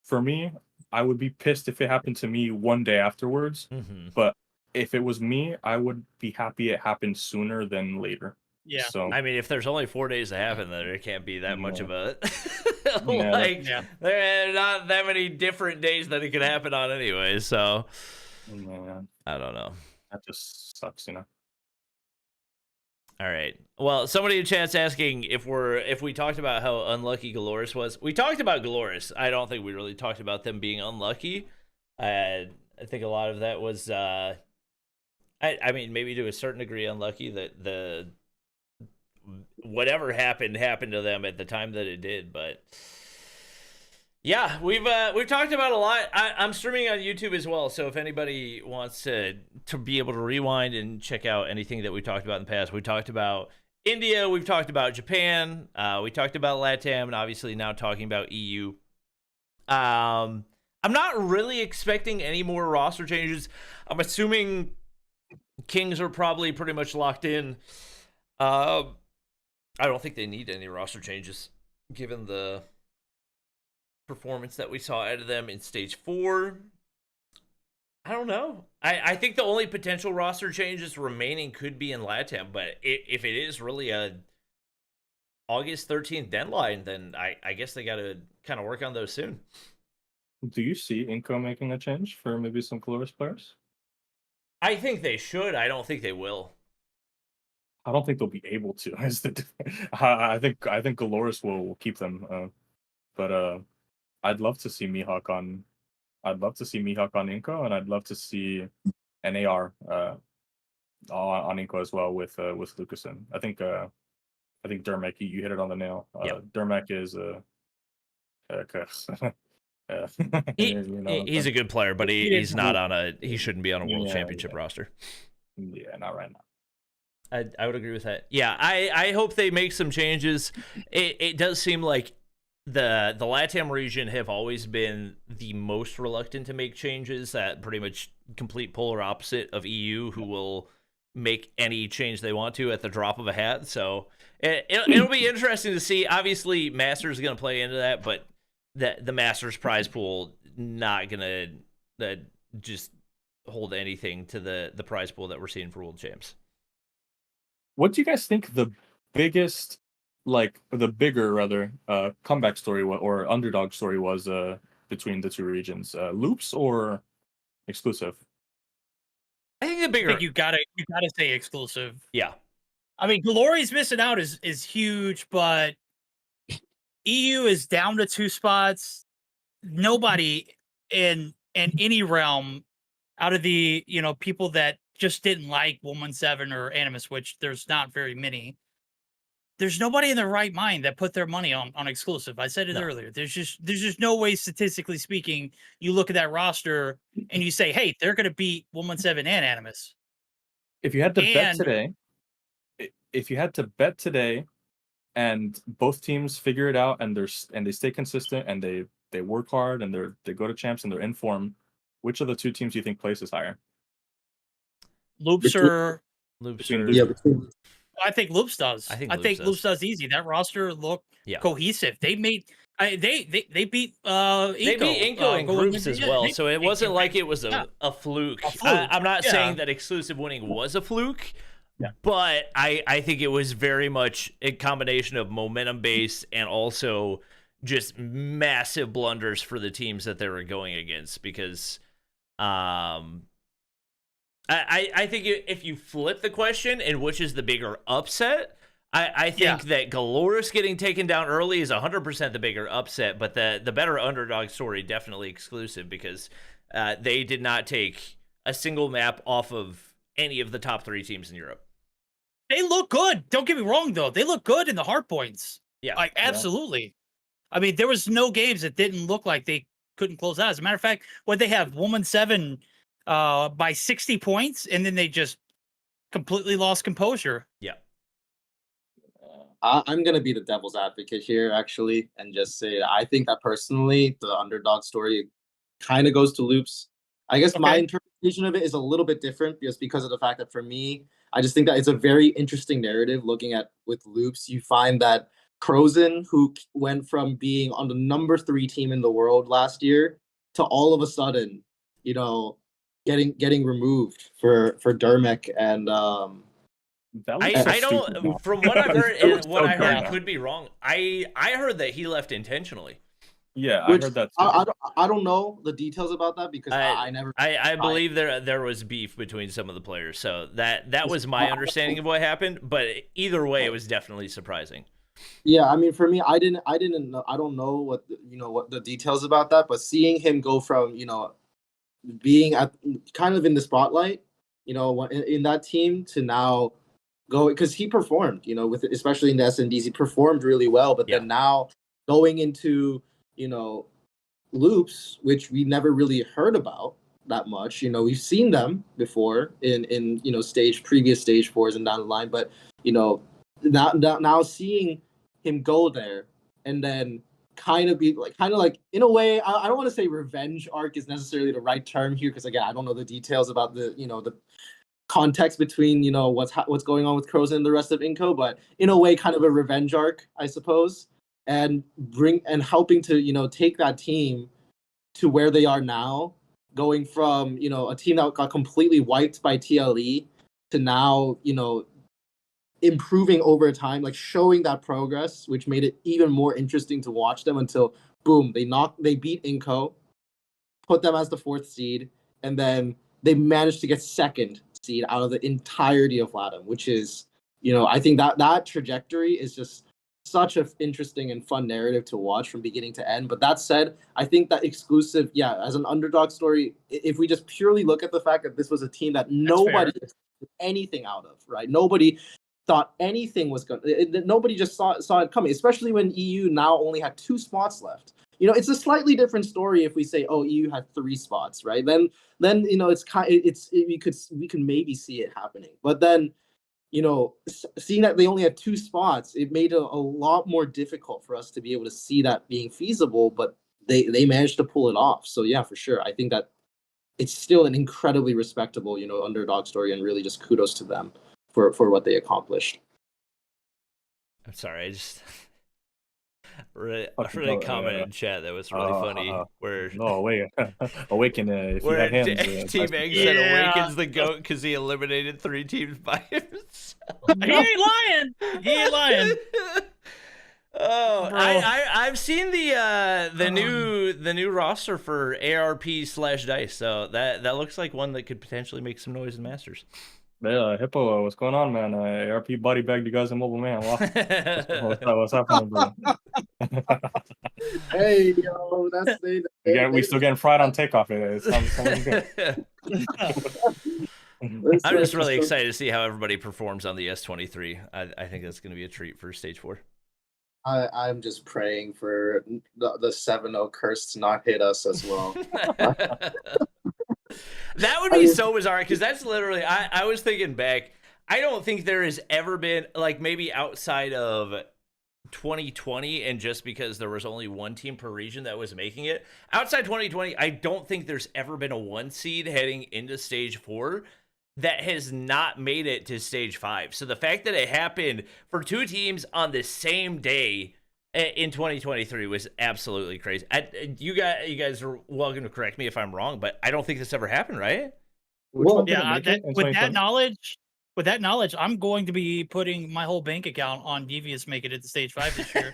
for me, I would be pissed if it happened to me one day afterwards. Mm-hmm. But if it was me, I would be happy it happened sooner than later. Yeah. So I mean, if there's only 4 days to happen, then there can't be that much of a there are not that many different days that it could happen on anyway. So I don't know. That just sucks, you know. All right. Well, somebody in chat's asking if we talked about how unlucky Dolores was. We talked about Dolores. I don't think we really talked about them being unlucky. I think a lot of that was I mean, maybe to a certain degree unlucky that the whatever happened to them at the time that it did, but yeah, we've talked about a lot. I'm streaming on YouTube as well, so if anybody wants to be able to rewind and check out anything that we talked about in the past, we talked about India, we've talked about Japan, we talked about Latam, and obviously now talking about EU. I'm not really expecting any more roster changes. I'm assuming Kings are probably pretty much locked in. I don't think they need any roster changes, given the performance that we saw out of them in stage 4. I don't know. I think the only potential roster changes remaining could be in Latam, but if it is really a August 13th deadline, then I guess they got to kind of work on those soon. Do you see Inco making a change for maybe some Dolores players? I think they should. I don't think they will. I don't think they'll be able to. I think Dolores will keep them. But I'd love to see Mihawk on Inco, and I'd love to see an AR on Inco as well with Lucasen. I think Dermek, you hit it on the nail. Dermek is he's a good player, but he's not on a. He shouldn't be on a world championship roster. Yeah, not right now. I would agree with that. Yeah, I hope they make some changes. It does seem like the Latam region have always been the most reluctant to make changes. That pretty much complete polar opposite of EU, who will make any change they want to at the drop of a hat. So it'll be interesting to see. Obviously, Masters is going to play into that, but the Masters prize pool not going to just hold anything to the prize pool that we're seeing for World Champs. What do you guys think the biggest, bigger comeback story or underdog story was between the two regions? Loops or exclusive? I think the bigger. I think you gotta say exclusive. Yeah. I mean, Dolores missing out is huge, but EU is down to 2 spots. Nobody in any realm out of the people that just didn't like 117 or Annumus, which there's not very many. There's nobody in their right mind that put their money on exclusive. I said it earlier. There's just no way, statistically speaking, you look at that roster and you say, hey, they're going to beat 117 and Annumus. If you had to bet today, and both teams figure it out and they stay consistent and they work hard and they go to champs and they're in form, which of the two teams do you think places higher? Loops. Yeah, I think Loops does. I think Loops does easy. That roster looked cohesive. They made they beat Inco. They beat Inco in groups as well. So it wasn't like it was a fluke. I'm not saying that exclusive winning was a fluke. Yeah. But I think it was very much a combination of momentum based and also just massive blunders for the teams that they were going against, because I think if you flip the question and which is the bigger upset, I think that Dolores getting taken down early is 100% the bigger upset, but the better underdog story definitely exclusive, because they did not take a single map off of any of the top 3 teams in Europe. They look good. Don't get me wrong, though. They look good in the hard points. Yeah. Like, absolutely. Yeah. I mean, there was no games that didn't look like they couldn't close out. As a matter of fact, what they have, 117 by 60 points, and then they just completely lost composure. Yeah. I'm going to be the devil's advocate here, actually, and just say I think that personally, the underdog story kind of goes to Loops. I guess my interpretation of it is a little bit different just because of the fact that for me, I just think that it's a very interesting narrative looking at with Loops. You find that Crozen, who went from being on the number 3 team in the world last year to all of a sudden, getting removed for Dermek and I don't, from what I've heard, and what I heard could be wrong. I heard that he left intentionally. Yeah, I heard that too. I don't know the details about that because I believe there was beef between some of the players, so that was my understanding of what happened. But either way, it was definitely surprising. Yeah, I mean, for me, I didn't know. I don't know what what the details about that, but seeing him go from being at kind of in the spotlight, in that team to now go, because he performed, with especially in the SNDs, he performed really well. But then now going into Loops, which we never really heard about that much. We've seen them before in previous stage 4s and down the line, but now seeing him go there and then kind of like in a way, I don't want to say revenge arc is necessarily the right term here, because again, I don't know the details about the the context between what's going on with Crozen and the rest of Inco, but in a way kind of a revenge arc, I suppose, and helping to take that team to where they are now, going from a team that got completely wiped by TLE to now improving over time, like showing that progress, which made it even more interesting to watch them until boom, they beat Inco, put them as the 4th seed, and then they managed to get 2nd seed out of the entirety of Latam, which is I think that trajectory is just such an interesting and fun narrative to watch from beginning to end. But that said, I think that exclusive, as an underdog story, if we just purely look at the fact that this was a team that nobody anything out of, right? Nobody thought anything was going to, nobody just saw it coming, especially when EU now only had 2 spots left. It's a slightly different story if we say, oh, EU had 3 spots, right? Then we can maybe see it happening. But then, seeing that they only had 2 spots, it made it a lot more difficult for us to be able to see that being feasible, but they managed to pull it off. So yeah, for sure. I think that it's still an incredibly respectable, underdog story, and really just kudos to them for what they accomplished. I'm sorry, I just read a comment in chat that was really funny. Where Awaken if you have hands. Team Egg said Awaken's the GOAT because he eliminated 3 teams by himself. He ain't lying. Oh, I've seen the new roster for ARP/Dice, so that looks like one that could potentially make some noise in Masters. Yeah, Hippo, what's going on, man? ARP body bagged you guys in Mobile Man. What's happening, bro? Hey, yo, we still getting fried on takeoff. It's good. I'm just really excited to see how everybody performs on the S23. I think that's going to be a treat for Stage 4. I'm just praying for the 7-0 curse to not hit us as well. That would be so bizarre, because that's literally, I was thinking back, I don't think there has ever been, like, maybe outside of 2020, and just because there was only 1 team per region that was making it, outside 2020, I don't think there's ever been a 1 seed heading into Stage 4 that has not made it to Stage 5. So the fact that it happened for 2 teams on the same day in 2023 was absolutely crazy. You guys are welcome to correct me if I'm wrong, but I don't think this ever happened, right? Well, yeah, with that knowledge, I'm going to be putting my whole bank account on Devious make it into Stage 5 this year.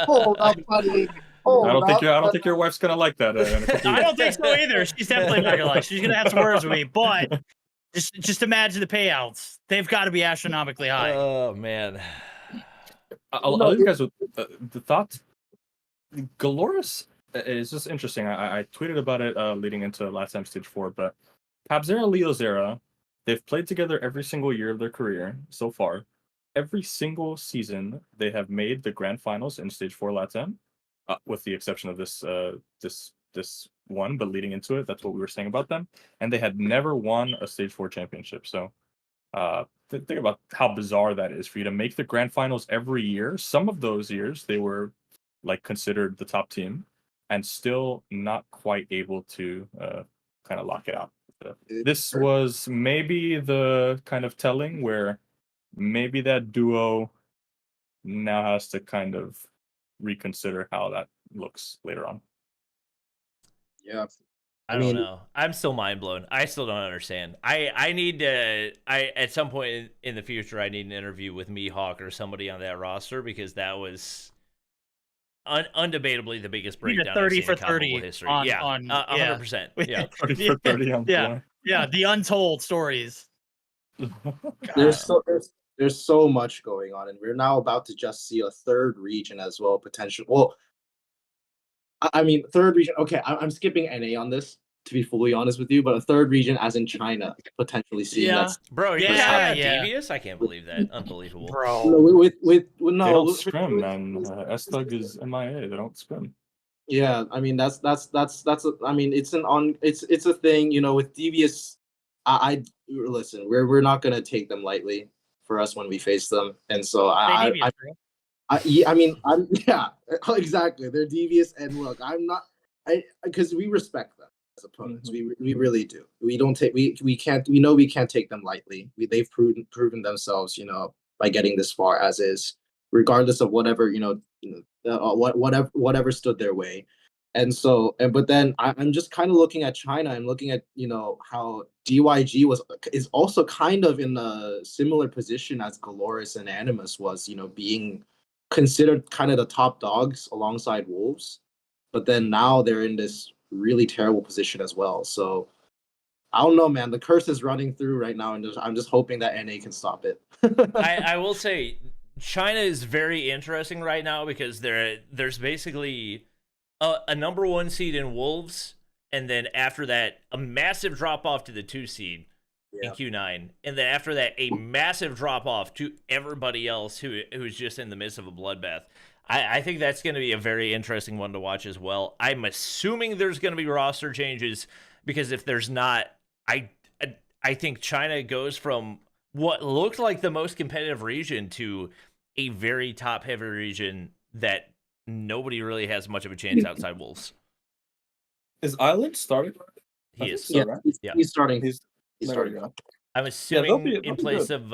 Hold up, buddy. I don't think your wife's gonna like that. I don't think so either. She's definitely not gonna like. She's gonna have some words with me, but just imagine the payouts. They've got to be astronomically high. Oh man. I'll leave you guys with the thought. Dolores is just interesting. I tweeted about it leading into Latam Stage 4, but Pabzera and Leozera, they've played together every single year of their career so far. Every single season, they have made the grand finals in Stage 4 Latam, with the exception of this one, but leading into it, that's what we were saying about them. And they had never won a Stage 4 championship. So think about how bizarre that is for you to make the grand finals every year. Some of those years they were like considered the top team and still not quite able to kind of lock it out. This was maybe the kind of telling where maybe that duo now has to kind of reconsider how that looks later on. Yeah. I don't know. I'm still mind blown. I still don't understand. I need to. At some point in the future, I need an interview with Mihawk or somebody on that roster, because that was undebatably the biggest breakdown 30 I've seen for in 30 history. on 100%. Yeah, 30 for 30 on yeah, the untold stories. There's so much going on, and we're now about to just see a 3rd region as well, potential. Well, I mean, 3rd region. Okay, I'm skipping NA on this, to be fully honest with you, but a 3rd region, as in China, potentially seeing that. Bro, you're Devious? I can't believe that. Unbelievable, bro. No, they don't scrim, man. S-Thug is MIA. They don't scrim. Yeah, I mean that's I mean it's it's a thing, with Devious. I listen. We're not gonna take them lightly for us when we face them, and so exactly. They're Devious, and look, because we respect them as opponents. We really do. We don't take we can't. We know we can't take them lightly. They've proven themselves, by getting this far as is, regardless of whatever whatever stood their way. And so, but then I'm just kind of looking at China. I'm looking at how DYG is also kind of in a similar position as Dolores and Annumus was, being considered kind of the top dogs alongside Wolves, but then now they're in this really terrible position as well. So I don't know, man. The curse is running through right now, and I'm just hoping that NA can stop it. I will say China is very interesting right now, because there's basically a number 1 seed in Wolves, and then after that a massive drop off to the 2 seed, in Q9, and then after that, a massive drop off to everybody else who's just in the midst of a bloodbath. I think that's going to be a very interesting one to watch as well. I'm assuming there's going to be roster changes, because if there's not, I think China goes from what looked like the most competitive region to a very top-heavy region that nobody really has much of a chance outside Wolves. Is Island starting? He is. Yeah, Right? he's starting. He's starting. I'm assuming they'll in be place good.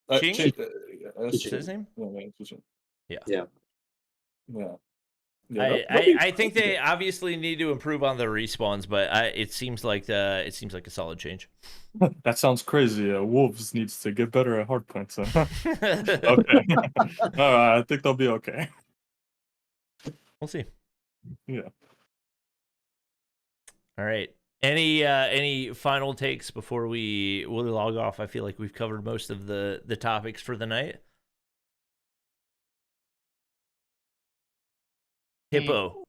of Ching? What's his name? Yeah. I think they obviously need to improve on their respawns, but it seems like a solid change. That sounds crazy. Wolves needs to get better at hard points. Okay. All right. I think they'll be okay. We'll see. Yeah. All right. Any final takes before we log off? I feel like we've covered most of the topics for the night. Hippo.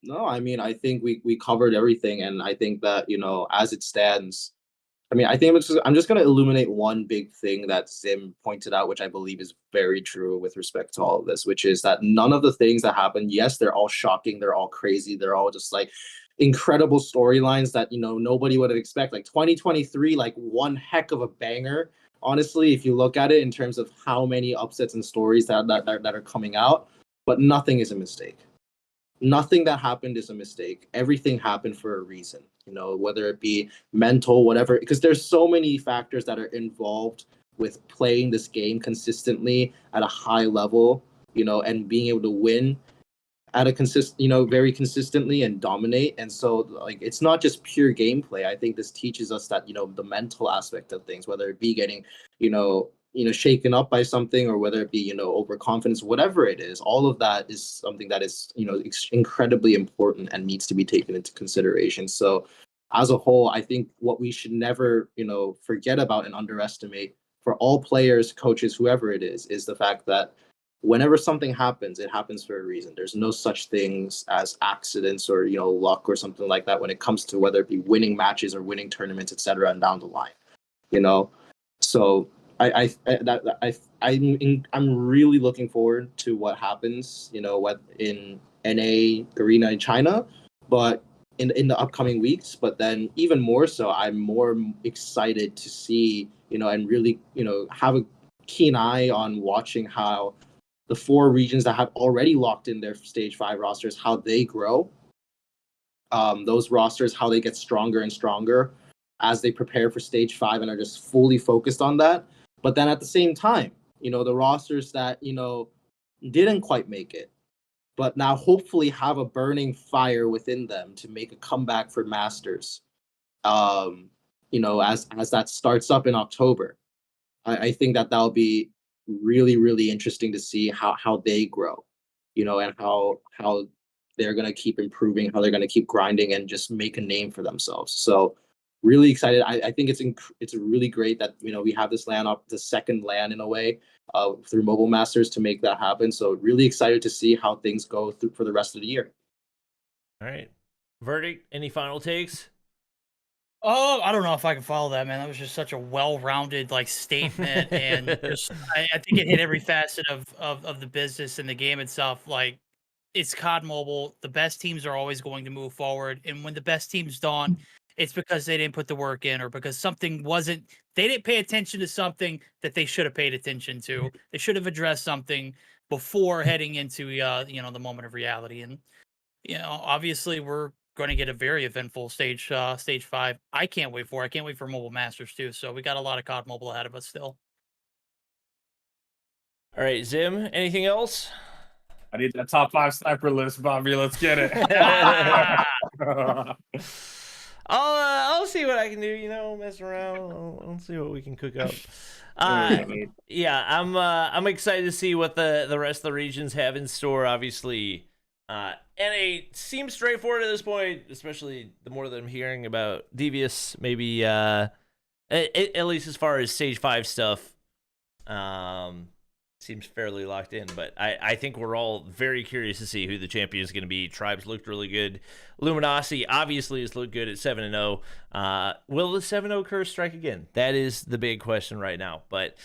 No, I mean, I think we covered everything, and I think that, as it stands, I mean, I think I'm just going to illuminate one big thing that Zim pointed out, which I believe is very true with respect to all of this, which is that none of the things that happen, yes, they're all shocking, they're all crazy, they're all just like incredible storylines that, nobody would have expected. Like 2023, like one heck of a banger, honestly, if you look at it in terms of how many upsets and stories that are coming out, but nothing is a mistake. Nothing that happened is a mistake. Everything happened for a reason, whether it be mental, whatever, because there's so many factors that are involved with playing this game consistently at a high level, and being able to win at a very consistently and dominate. And so, like, it's not just pure gameplay. I think this teaches us that, the mental aspect of things, whether it be getting, shaken up by something, or whether it be, overconfidence, whatever it is, all of that is something that is, incredibly important and needs to be taken into consideration. So as a whole, I think what we should never, forget about and underestimate for all players, coaches, whoever it is the fact that whenever something happens, it happens for a reason. There's no such things as accidents or, luck or something like that when it comes to whether it be winning matches or winning tournaments, etc., and down the line, So I'm really looking forward to what happens, what in NA arena in China, but in the upcoming weeks. But then even more so, I'm more excited to see, and really, have a keen eye on watching how the 4 regions that have already locked in their stage 5 rosters, how they grow. Those rosters, how they get stronger and stronger as they prepare for stage 5 and are just fully focused on that. But then at the same time, the rosters that, didn't quite make it, but now hopefully have a burning fire within them to make a comeback for Masters, as that starts up in October. I think that'll be really, really interesting to see how they grow, and how they're going to keep improving, how they're going to keep grinding and just make a name for themselves. So really excited. I think it's really great that, we have this LAN up, the second LAN in a way, through Mobile Masters to make that happen. So really excited to see how things go through for the rest of the year. All right. Verdict, any final takes? Oh, I don't know if I can follow that, man. That was just such a well-rounded statement, and just I think it hit every facet of the business and the game itself. Like, it's COD Mobile. The best teams are always going to move forward, and when the best teams don't, it's because they didn't put the work in, or because they didn't pay attention to something that they should have paid attention to. They should have addressed something before heading into the moment of reality. And obviously we're going to get a very eventful stage 5. I can't wait for Mobile Masters too. So we got a lot of COD Mobile ahead of us still. All right, Zim, anything else? I need that top 5 sniper list, Bobby. Let's get it. I'll see what I can do. Mess around. I'll see what we can cook up. Yeah, I'm excited to see what the rest of the regions have in store. Obviously, NA seems straightforward at this point, especially the more that I'm hearing about Devious. Maybe at least as far as stage 5 stuff. seems fairly locked in, but I think we're all very curious to see who the champion is going to be. Tribes looked really good. Luminosity obviously has looked good at 7-0. Will the 7-0 curse strike again? That is the big question right now. But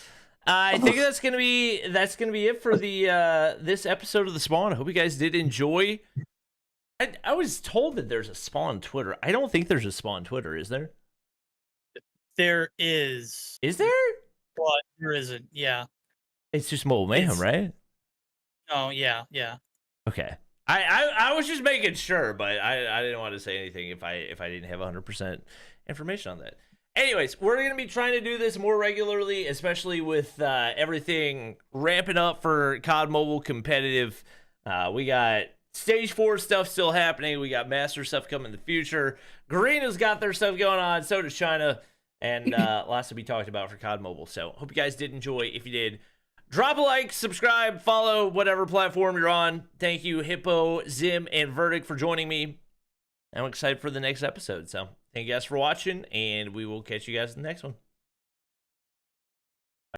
I think that's gonna be it for the this episode of the Spawn. I hope you guys did enjoy. I was told that there's a Spawn Twitter. I don't think there's a Spawn Twitter. Is there? There is. Is there? But there isn't. Yeah. It's just Mobile Mayhem, right? Oh yeah. Okay. I was just making sure, but I didn't want to say anything if I didn't have 100% information on that. Anyways, we're going to be trying to do this more regularly, especially with everything ramping up for COD Mobile competitive. We got Stage 4 stuff still happening. We got Master stuff coming in the future. Garena's got their stuff going on. So does China. And lots to be talked about for COD Mobile. So hope you guys did enjoy. If you did, drop a like, subscribe, follow whatever platform you're on. Thank you, Hippo, Zim, and Verdict for joining me. I'm excited for the next episode. So thank you guys for watching, and we will catch you guys in the next one.